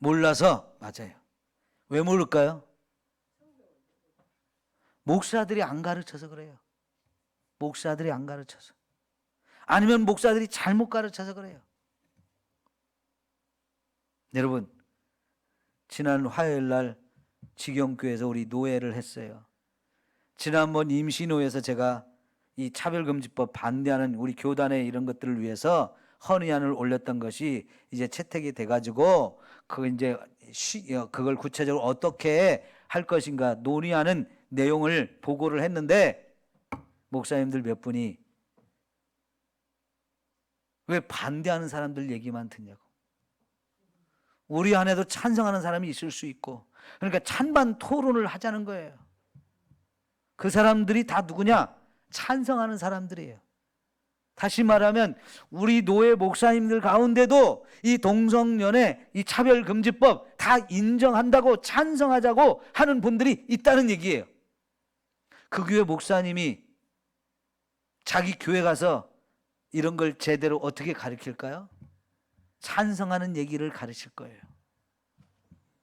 몰라서. 맞아요. 왜 모를까요? 목사들이 안 가르쳐서 그래요. 목사들이 안 가르쳐서. 아니면 목사들이 잘못 가르쳐서 그래요. 여러분, 지난 화요일 날 직영교회에서 우리 노회를 했어요. 지난번 임시노회에서 제가 이 차별금지법 반대하는 우리 교단의 이런 것들을 위해서 헌의안을 올렸던 것이 이제 채택이 돼가지고 그걸 구체적으로 어떻게 할 것인가 논의하는 내용을 보고를 했는데, 목사님들 몇 분이 왜 반대하는 사람들 얘기만 듣냐고. 우리 안에도 찬성하는 사람이 있을 수 있고, 그러니까 찬반 토론을 하자는 거예요. 그 사람들이 다 누구냐? 찬성하는 사람들이에요. 다시 말하면 우리 노회 목사님들 가운데도 이 동성연애, 이 차별금지법 다 인정한다고 찬성하자고 하는 분들이 있다는 얘기예요. 그 교회 목사님이 자기 교회 가서 이런 걸 제대로 어떻게 가르칠까요? 찬성하는 얘기를 가르칠 거예요.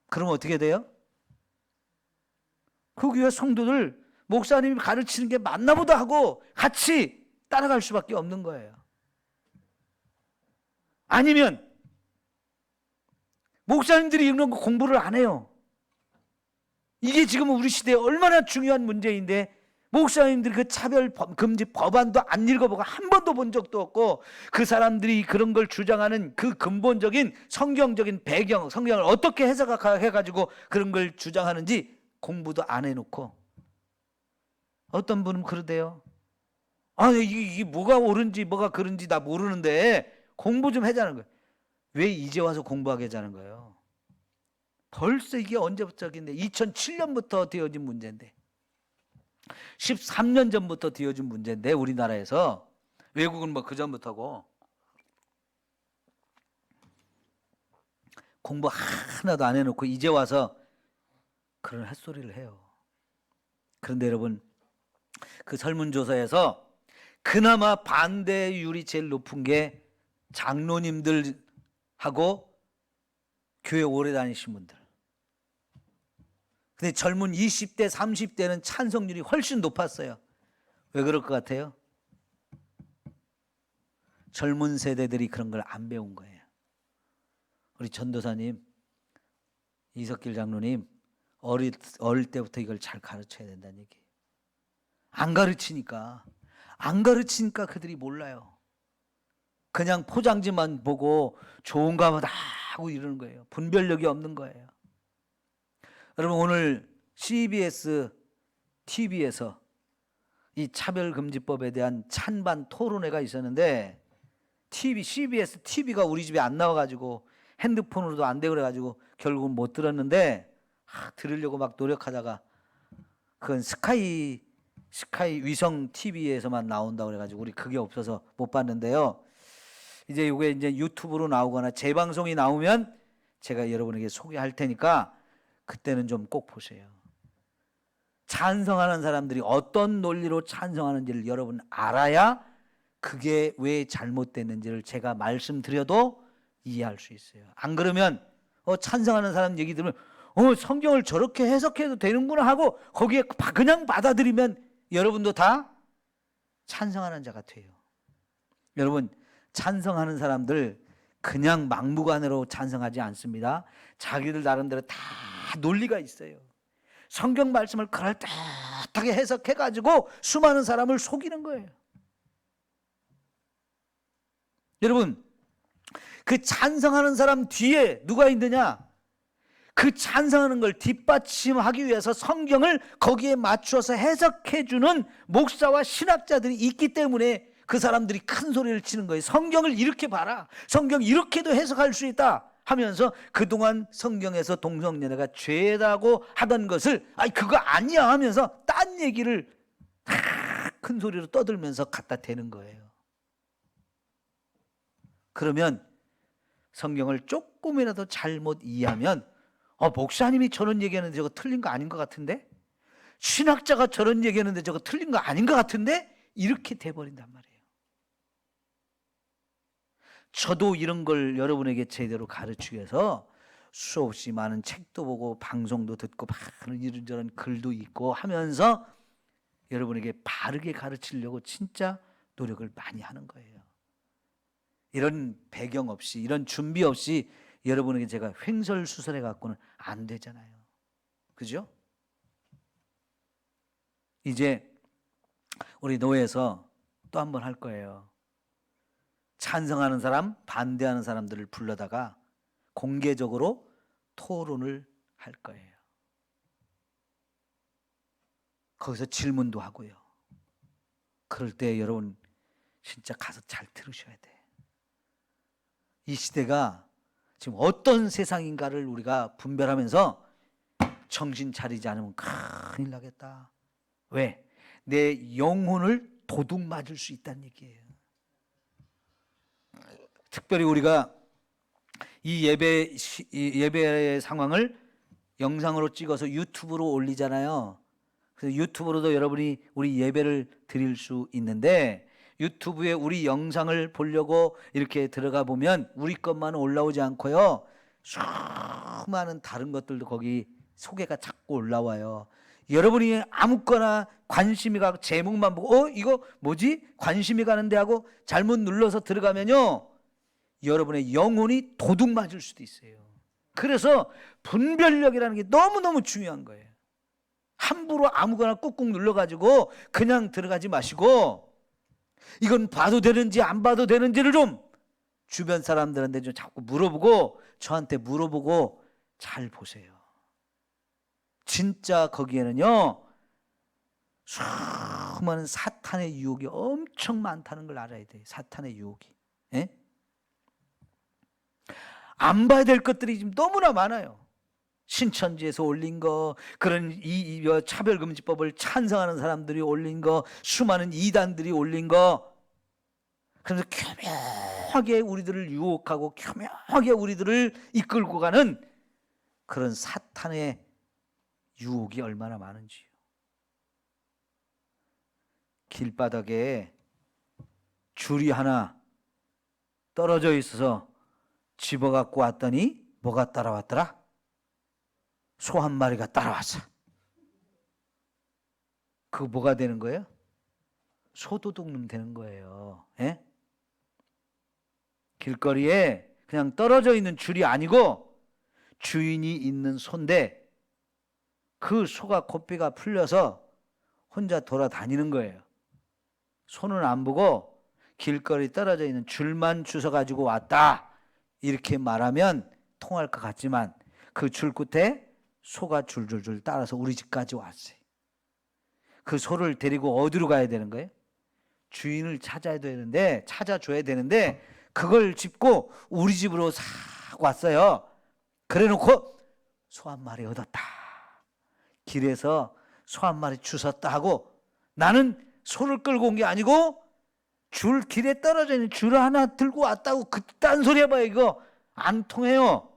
그럼 어떻게 돼요? 그 교회 성도들 목사님이 가르치는 게 맞나 보다 하고 같이 따라갈 수밖에 없는 거예요. 아니면 목사님들이 이런 거 공부를 안 해요. 이게 지금 우리 시대에 얼마나 중요한 문제인데, 목사님들이 그 차별금지 법안도 안 읽어보고 한 번도 본 적도 없고, 그 사람들이 그런 걸 주장하는 그 근본적인 성경적인 배경, 성경을 어떻게 해석해가지고 그런 걸 주장하는지 공부도 안 해놓고, 어떤 분은 그러대요. 이게 뭐가 옳은지 뭐가 그른지 나 모르는데 공부 좀 해자는 거예요. 왜 이제 와서 공부하게 하자는 거예요? 벌써 이게 언제부터인데 2007년부터 되어진 문제인데, 13년 전부터 되어진 문제인데, 우리나라에서. 외국은 뭐 그 전부터고. 공부 하나도 안 해놓고 이제 와서 그런 헛소리를 해요. 그런데 여러분, 그 설문조사에서 그나마 반대율이 제일 높은 게 장로님들하고 교회 오래 다니신 분들. 근데 젊은 20대, 30대는 찬성률이 훨씬 높았어요. 왜 그럴 것 같아요? 젊은 세대들이 그런 걸 안 배운 거예요. 우리 전도사님, 이석길 장로님, 어릴 때부터 이걸 잘 가르쳐야 된다는 얘기예요. 안 가르치니까 그들이 몰라요. 그냥 포장지만 보고 좋은가 보다 하고 이러는 거예요. 분별력이 없는 거예요. 여러분, 오늘 CBS TV에서 이 차별금지법에 대한 찬반 토론회가 있었는데, CBS TV가 우리 집에 안 나와가지고 핸드폰으로도 안 되고 그래가지고 결국은 못 들었는데, 들으려고 막 노력하다가 그건 스카이 위성 TV에서만 나온다고 그래가지고 우리 그게 없어서 못 봤는데요. 이제 이게 이제 유튜브로 나오거나 재방송이 나오면 제가 여러분에게 소개할 테니까 그때는 좀 꼭 보세요. 찬성하는 사람들이 어떤 논리로 찬성하는지를 여러분 알아야 그게 왜 잘못됐는지를 제가 말씀드려도 이해할 수 있어요. 안 그러면 찬성하는 사람 얘기 들으면 성경을 저렇게 해석해도 되는구나 하고 거기에 그냥 받아들이면 여러분도 다 찬성하는 자가 돼요. 여러분, 찬성하는 사람들 그냥 막무가내로 찬성하지 않습니다. 자기들 나름대로 다 논리가 있어요. 성경 말씀을 그럴듯하게 해석해가지고 수많은 사람을 속이는 거예요. 여러분, 그 찬성하는 사람 뒤에 누가 있느냐? 그 찬성하는 걸 뒷받침하기 위해서 성경을 거기에 맞춰서 해석해주는 목사와 신학자들이 있기 때문에 그 사람들이 큰 소리를 치는 거예요. 성경을 이렇게 봐라, 성경 이렇게도 해석할 수 있다 하면서 그동안 성경에서 동성연애가 죄라고 하던 것을 그거 아니야 하면서 딴 얘기를 큰 소리로 떠들면서 갖다 대는 거예요. 그러면 성경을 조금이라도 잘못 이해하면 목사님이 저런 얘기하는데 저거 틀린 거 아닌 것 같은데? 신학자가 저런 얘기하는데 저거 틀린 거 아닌 것 같은데? 이렇게 돼버린단 말이에요. 저도 이런 걸 여러분에게 제대로 가르치기 위해서 수없이 많은 책도 보고 방송도 듣고 많은 이런저런 글도 읽고 하면서 여러분에게 바르게 가르치려고 진짜 노력을 많이 하는 거예요. 이런 배경 없이, 이런 준비 없이 여러분에게 제가 횡설수설해 갖고는 안 되잖아요. 그죠? 이제 우리 노회에서 또 한 번 할 거예요. 찬성하는 사람, 반대하는 사람들을 불러다가 공개적으로 토론을 할 거예요. 거기서 질문도 하고요. 그럴 때 여러분 진짜 가서 잘 들으셔야 돼. 이 시대가 지금 어떤 세상인가를 우리가 분별하면서 정신 차리지 않으면 큰일 나겠다. 왜? 내 영혼을 도둑 맞을 수 있다는 얘기예요. 특별히 우리가 이 예배 상황을 영상으로 찍어서 유튜브로 올리잖아요. 그래서 유튜브로도 여러분이 우리 예배를 드릴 수 있는데, 유튜브에 우리 영상을 보려고 이렇게 들어가 보면 우리 것만 올라오지 않고요, 수많은 다른 것들도 거기 소개가 자꾸 올라와요. 여러분이 아무거나 관심이 가고 제목만 보고 이거 뭐지? 관심이 가는데 하고 잘못 눌러서 들어가면요, 여러분의 영혼이 도둑 맞을 수도 있어요. 그래서 분별력이라는 게 너무너무 중요한 거예요. 함부로 아무거나 꾹꾹 눌러가지고 그냥 들어가지 마시고, 이건 봐도 되는지 안 봐도 되는지를 좀 주변 사람들한테 좀 자꾸 물어보고, 저한테 물어보고 잘 보세요. 진짜 거기에는요, 수많은 사탄의 유혹이 엄청 많다는 걸 알아야 돼요. 사탄의 유혹이. 예? 안 봐야 될 것들이 지금 너무나 많아요. 신천지에서 올린 거, 그런 이 차별금지법을 찬성하는 사람들이 올린 거, 수많은 이단들이 올린 거. 그래서 교묘하게 우리들을 유혹하고 교묘하게 우리들을 이끌고 가는 그런 사탄의 유혹이 얼마나 많은지요. 길바닥에 줄이 하나 떨어져 있어서 집어갖고 왔더니 뭐가 따라왔더라? 소 한 마리가 따라왔어. 그거 뭐가 되는 거예요? 소도둑놈 되는 거예요. 예? 길거리에 그냥 떨어져 있는 줄이 아니고 주인이 있는 소인데, 그 소가 고삐가 풀려서 혼자 돌아다니는 거예요. 소는 안 보고 길거리 떨어져 있는 줄만 주워 가지고 왔다, 이렇게 말하면 통할 것 같지만 그 줄 끝에 소가 줄줄줄 따라서 우리 집까지 왔어요. 그 소를 데리고 어디로 가야 되는 거예요? 주인을 찾아줘야 되는데 그걸 짚고 우리 집으로 싹 왔어요. 그래놓고 소 한 마리 얻었다, 길에서 소 한 마리 주웠다 하고, 나는 소를 끌고 온 게 아니고 줄, 길에 떨어져 있는 줄 하나 들고 왔다고 그딴 소리 해봐요. 이거 안 통해요.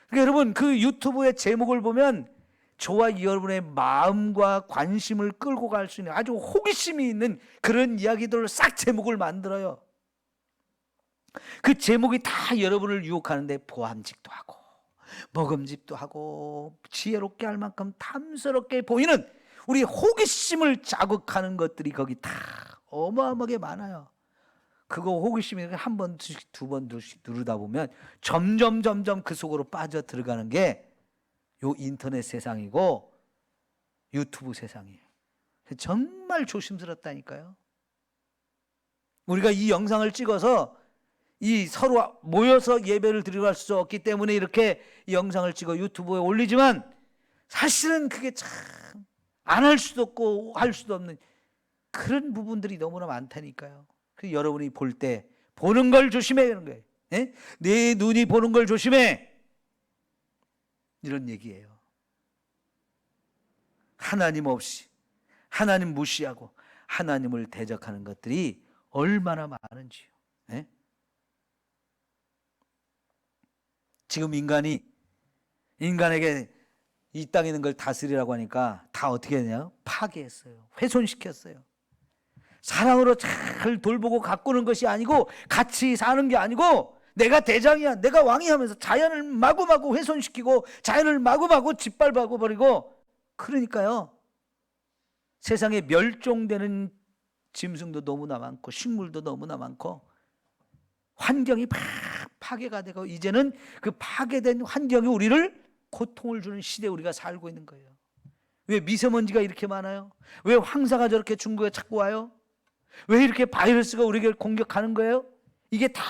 그러니까 여러분, 그 유튜브의 제목을 보면 저와 여러분의 마음과 관심을 끌고 갈 수 있는 아주 호기심이 있는 그런 이야기들로 싹 제목을 만들어요. 그 제목이 다 여러분을 유혹하는데 보암직도 하고 먹음직도 하고 지혜롭게 할 만큼 탐스럽게 보이는 우리 호기심을 자극하는 것들이 거기 다 어마어마하게 많아요. 그거 호기심이 한 번씩 두 번씩 누르다 보면 점점 그 속으로 빠져 들어가는 게 요 인터넷 세상이고 유튜브 세상이에요. 정말 조심스럽다니까요. 우리가 이 영상을 찍어서 이 서로 모여서 예배를 드리러 갈 수 없기 때문에 이렇게 이 영상을 찍어 유튜브에 올리지만, 사실은 그게 참 안 할 수도 없고 할 수도 없는 그런 부분들이 너무나 많다니까요. 그래서 여러분이 볼 때 보는 걸 조심해, 이런 거예요. 예? 내 눈이 보는 걸 조심해, 이런 얘기예요. 하나님 없이, 하나님 무시하고 하나님을 대적하는 것들이 얼마나 많은지요. 예? 지금 인간에게 이 땅에 있는 걸 다스리라고 하니까 다 어떻게 했냐? 파괴했어요. 훼손시켰어요. 사랑으로 잘 돌보고 가꾸는 것이 아니고, 같이 사는 게 아니고 내가 대장이야, 내가 왕이 하면서 자연을 마구마구 훼손시키고 자연을 마구마구 짓밟아 버리고, 그러니까요 세상에 멸종되는 짐승도 너무나 많고 식물도 너무나 많고 환경이 막 파괴가 되고, 이제는 그 파괴된 환경이 우리를 고통을 주는 시대에 우리가 살고 있는 거예요. 왜 미세먼지가 이렇게 많아요? 왜 황사가 저렇게 중국에 자꾸 와요? 왜 이렇게 바이러스가 우리를 공격하는 거예요? 이게 다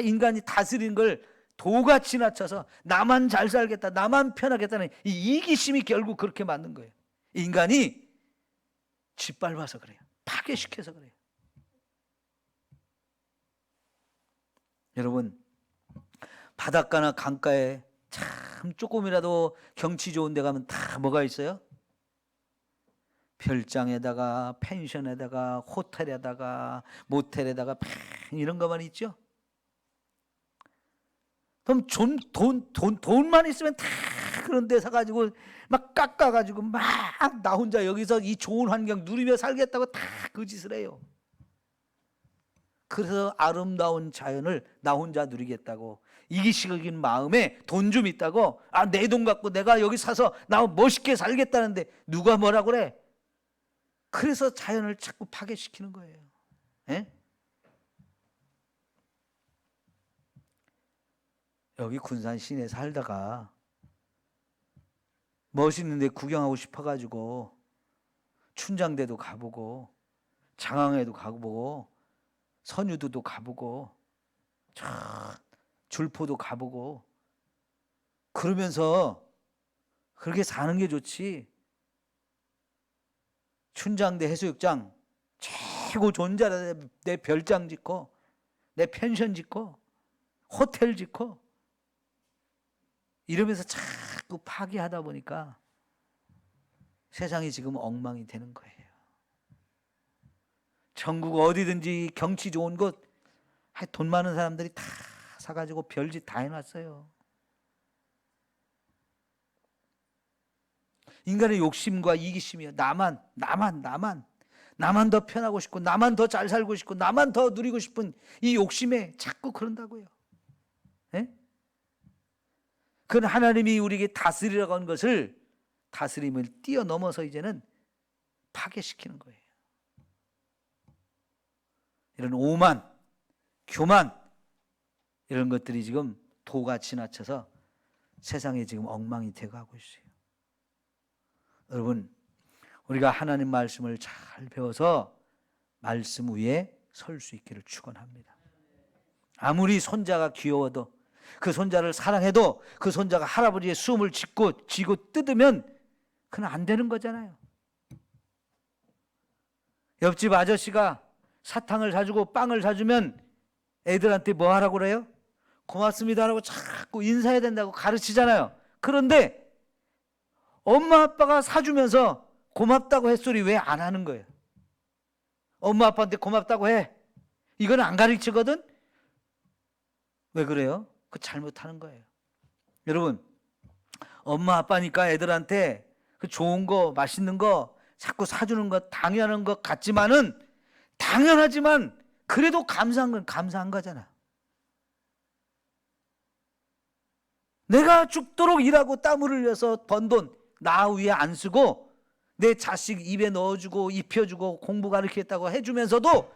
인간이 다스리는 걸 도가 지나쳐서 나만 잘 살겠다, 나만 편하겠다는 이 이기심이 결국 그렇게 만든 거예요. 인간이 짓밟아서 그래요. 파괴시켜서 그래요. 여러분, 바닷가나 강가에 참 조금이라도 경치 좋은 데 가면 다 뭐가 있어요? 별장에다가 펜션에다가 호텔에다가 모텔에다가 이런 것만 있죠. 그럼 돈만 있으면 다 그런 데 사가지고 막 깎아가지고 막 나 혼자 여기서 이 좋은 환경 누리며 살겠다고 다 그 짓을 해요. 그래서 아름다운 자연을 나 혼자 누리겠다고, 이기식인 마음에 돈 좀 있다고, 내 돈 갖고 내가 여기 사서 나 멋있게 살겠다는데 누가 뭐라 그래? 그래서 자연을 자꾸 파괴시키는 거예요. 예? 여기 군산 시내에 살다가 멋있는 데 구경하고 싶어가지고 춘장대도 가보고 장항에도 가보고 선유도도 가보고 줄포도 가보고 그러면서 그렇게 사는 게 좋지. 춘장대 해수욕장 최고 좋은 자리에 내 별장 짓고 내 펜션 짓고 호텔 짓고 이러면서 자꾸 파괴하다 보니까 세상이 지금 엉망이 되는 거예요. 전국 어디든지 경치 좋은 곳, 돈 많은 사람들이 다 사가지고 별짓 다 해놨어요. 인간의 욕심과 이기심이요. 나만 더 편하고 싶고, 나만 더 잘 살고 싶고, 나만 더 누리고 싶은 이 욕심에 자꾸 그런다고요. 예? 그건 하나님이 우리에게 다스리라고 한 것을, 다스림을 뛰어넘어서 이제는 파괴시키는 거예요. 이런 오만, 교만 이런 것들이 지금 도가 지나쳐서 세상에 지금 엉망이 되어가고 있어요. 여러분, 우리가 하나님 말씀을 잘 배워서 말씀 위에 설 수 있기를 축원합니다. 아무리 손자가 귀여워도, 그 손자를 사랑해도 그 손자가 할아버지의 숨을 쥐고 뜯으면 그건 안 되는 거잖아요. 옆집 아저씨가 사탕을 사주고 빵을 사주면 애들한테 뭐 하라고 그래요? 고맙습니다라고 자꾸 인사해야 된다고 가르치잖아요. 그런데 엄마 아빠가 사주면서 고맙다고 햇소리 왜 안 하는 거예요? 엄마 아빠한테 고맙다고 해. 이건 안 가르치거든? 왜 그래요? 그거 잘못하는 거예요. 여러분, 엄마 아빠니까 애들한테 그 좋은 거 맛있는 거 자꾸 사주는 거 당연한 것 같지만은, 당연하지만 그래도 감사한 건 감사한 거잖아. 내가 죽도록 일하고 땀을 흘려서 번 돈 나 위에 안 쓰고 내 자식 입에 넣어주고 입혀주고 공부 가르치겠다고 해주면서도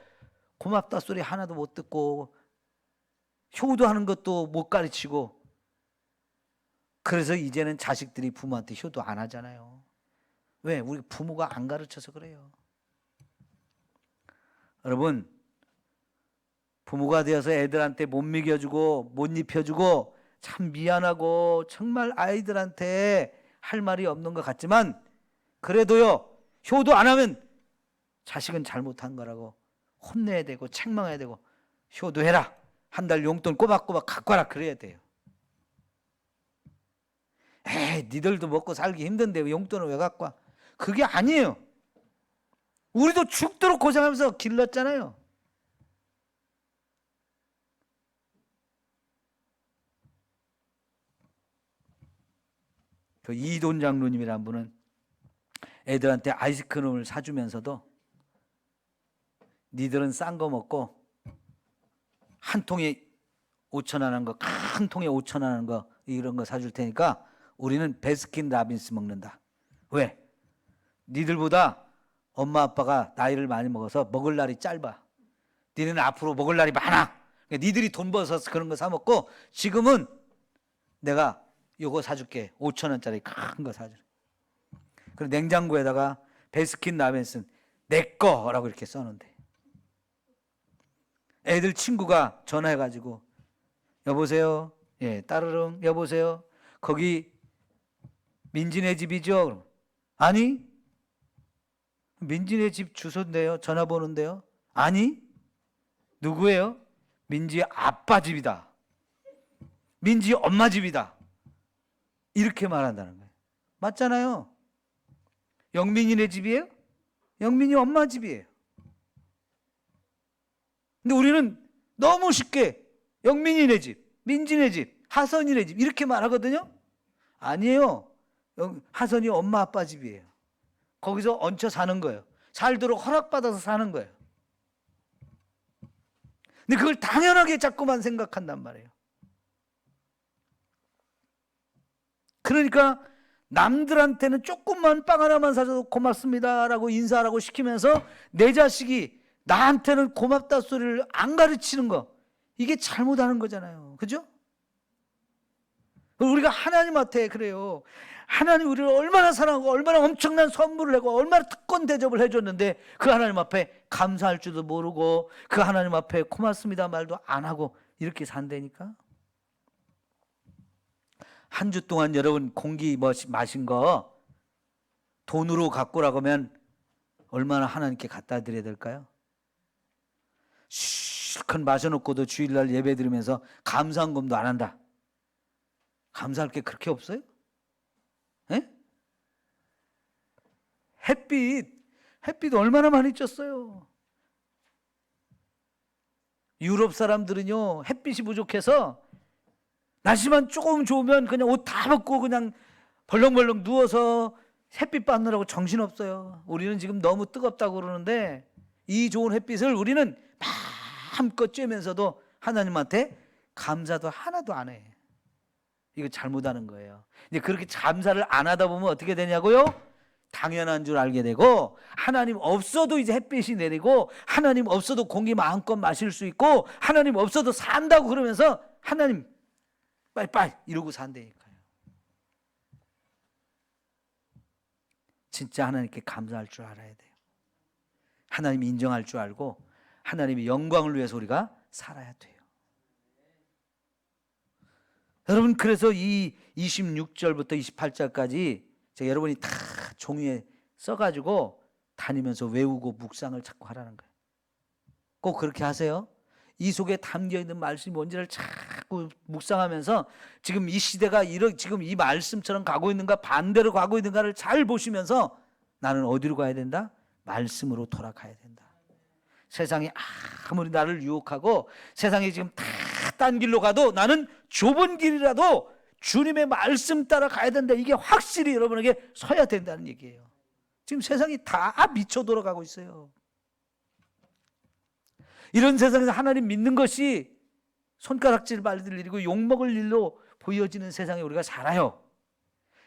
고맙다 소리 하나도 못 듣고 효도하는 것도 못 가르치고, 그래서 이제는 자식들이 부모한테 효도 안 하잖아요. 왜? 우리 부모가 안 가르쳐서 그래요. 여러분, 부모가 되어서 애들한테 못 먹여주고 못 입혀주고 참 미안하고 정말 아이들한테 할 말이 없는 것 같지만, 그래도요, 효도 안 하면 자식은 잘못한 거라고 혼내야 되고 책망해야 되고, 효도해라, 한 달 용돈 꼬박꼬박 갖고 와라, 그래야 돼요. 에이, 니들도 먹고 살기 힘든데 용돈을 왜 갖고 와? 그게 아니에요. 우리도 죽도록 고생하면서 길렀잖아요. 그 이돈 장로님이라는 분은 애들한테 아이스크림을 사주면서도 니들은 싼 거 먹고 한 통에 5천 원 하는 거, 큰 통에 5천 원 하는 거 이런 거 사줄 테니까 우리는 베스킨 라빈스 먹는다. 왜? 니들보다 엄마 아빠가 나이를 많이 먹어서 먹을 날이 짧아. 니네는 앞으로 먹을 날이 많아. 그러니까 니들이 돈 벌어서 그런 거 사 먹고 지금은 내가 요거 사줄게. 5천 원짜리 큰 거 사줄. 그리고 냉장고에다가 베스킨 라빈스는 내 거라고 이렇게 써놓은데 애들 친구가 전화해가지고 여보세요? 예, 따르릉 여보세요? 거기 민지네 집이죠? 그럼, 아니 민지네 집 주소인데요? 전화번호인데요? 아니 누구예요? 민지 아빠 집이다. 민지 엄마 집이다. 이렇게 말한다는 거예요. 맞잖아요. 영민이네 집이에요? 영민이 엄마 집이에요. 근데 우리는 너무 쉽게 영민이네 집, 민지네 집, 하선이네 집 이렇게 말하거든요. 아니에요. 하선이 엄마 아빠 집이에요. 거기서 얹혀 사는 거예요. 살도록 허락받아서 사는 거예요. 근데 그걸 당연하게 자꾸만 생각한단 말이에요. 그러니까 남들한테는 조금만 빵 하나만 사줘도 고맙습니다라고 인사하라고 시키면서 내 자식이 나한테는 고맙다 소리를 안 가르치는 거, 이게 잘못하는 거잖아요. 그죠? 우리가 하나님한테 그래요. 하나님 우리를 얼마나 사랑하고 얼마나 엄청난 선물을 내고 얼마나 특권 대접을 해줬는데 그 하나님 앞에 감사할 줄도 모르고 그 하나님 앞에 고맙습니다 말도 안 하고 이렇게 산다니까. 한 주 동안 여러분 공기 마신 거 돈으로 갖고 오라고 하면 얼마나 하나님께 갖다 드려야 될까요? 실컷 마셔놓고도 주일날 예배 드리면서 감사한금도 안 한다. 감사할 게 그렇게 없어요? 에? 햇빛 얼마나 많이 쪘어요. 유럽 사람들은요 햇빛이 부족해서 날씨만 조금 좋으면 그냥 옷 다 벗고 그냥 벌렁벌렁 누워서 햇빛 받느라고 정신없어요. 우리는 지금 너무 뜨겁다고 그러는데 이 좋은 햇빛을 우리는 마음껏 쬐면서도 하나님한테 감사도 하나도 안 해. 이거 잘못하는 거예요. 이제 그렇게 감사를 안 하다 보면 어떻게 되냐고요? 당연한 줄 알게 되고 하나님 없어도 이제 햇빛이 내리고 하나님 없어도 공기 마음껏 마실 수 있고 하나님 없어도 산다고 그러면서 하나님 빨리빨리 이러고 산다니까요. 진짜 하나님께 감사할 줄 알아야 돼요. 하나님 인정할 줄 알고 하나님의 영광을 위해서 우리가 살아야 돼요. 여러분 그래서 이 26절부터 28절까지 제가 여러분이 다 종이에 써가지고 다니면서 외우고 묵상을 자꾸 하라는 거예요. 꼭 그렇게 하세요. 이 속에 담겨있는 말씀이 뭔지를 자꾸 묵상하면서 지금 이 시대가 지금 이 말씀처럼 가고 있는가 반대로 가고 있는가를 잘 보시면서 나는 어디로 가야 된다? 말씀으로 돌아가야 된다. 세상이 아무리 나를 유혹하고 세상이 지금 다 딴 길로 가도 나는 좁은 길이라도 주님의 말씀 따라 가야 된다. 이게 확실히 여러분에게 서야 된다는 얘기예요. 지금 세상이 다 미쳐 돌아가고 있어요. 이런 세상에서 하나님 믿는 것이 손가락질 받을 일이고 욕먹을 일로 보여지는 세상에 우리가 살아요.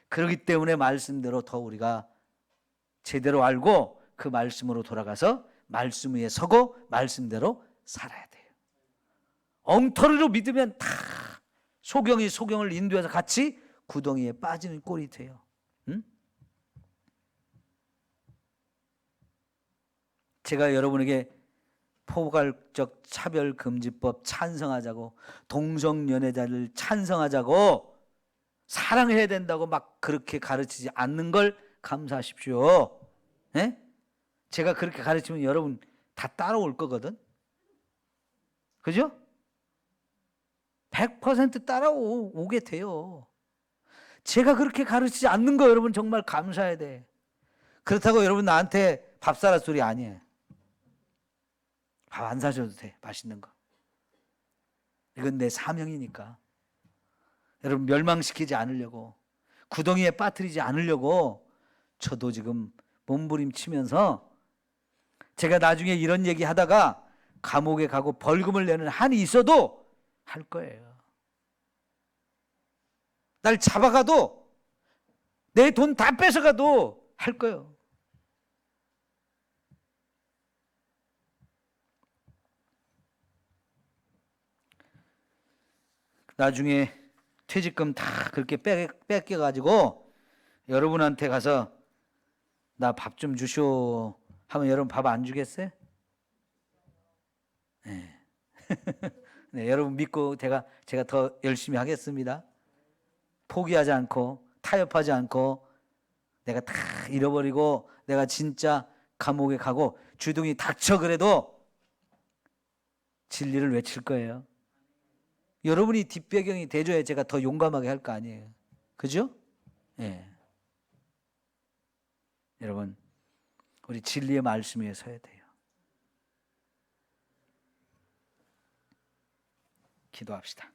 그렇기 때문에 말씀대로 더 우리가 제대로 알고 그 말씀으로 돌아가서 말씀 위에 서고 말씀대로 살아야 돼요. 엉터리로 믿으면 다 소경이 소경을 인도해서 같이 구덩이에 빠지는 꼴이 돼요. 응? 제가 여러분에게 포괄적 차별금지법 찬성하자고 동성연애자를 찬성하자고 사랑해야 된다고 막 그렇게 가르치지 않는 걸 감사하십시오. 네? 제가 그렇게 가르치면 여러분 다 따라올 거거든. 그죠? 100% 따라오게 돼요. 제가 그렇게 가르치지 않는 거 여러분 정말 감사해야 돼. 그렇다고 여러분 나한테 밥 사라 소리 아니에요. 밥 안 사줘도 돼. 맛있는 거. 이건 내 사명이니까. 여러분 멸망시키지 않으려고 구덩이에 빠뜨리지 않으려고 저도 지금 몸부림치면서 제가 나중에 이런 얘기 하다가 감옥에 가고 벌금을 내는 한이 있어도 할 거예요. 날 잡아가도 내 돈 다 뺏어가도 할 거예요. 나중에 퇴직금 다 그렇게 뺏겨가지고 여러분한테 가서 나 밥 좀 주쇼 하면 여러분 밥 안 주겠어요? 네. 네, 여러분 믿고 제가 더 열심히 하겠습니다. 포기하지 않고 타협하지 않고 내가 다 잃어버리고 내가 진짜 감옥에 가고 주둥이 닥쳐 그래도 진리를 외칠 거예요. 여러분이 뒷배경이 돼줘야 제가 더 용감하게 할 거 아니에요. 그죠? 예. 여러분, 우리 진리의 말씀 위에 서야 돼요. 기도합시다.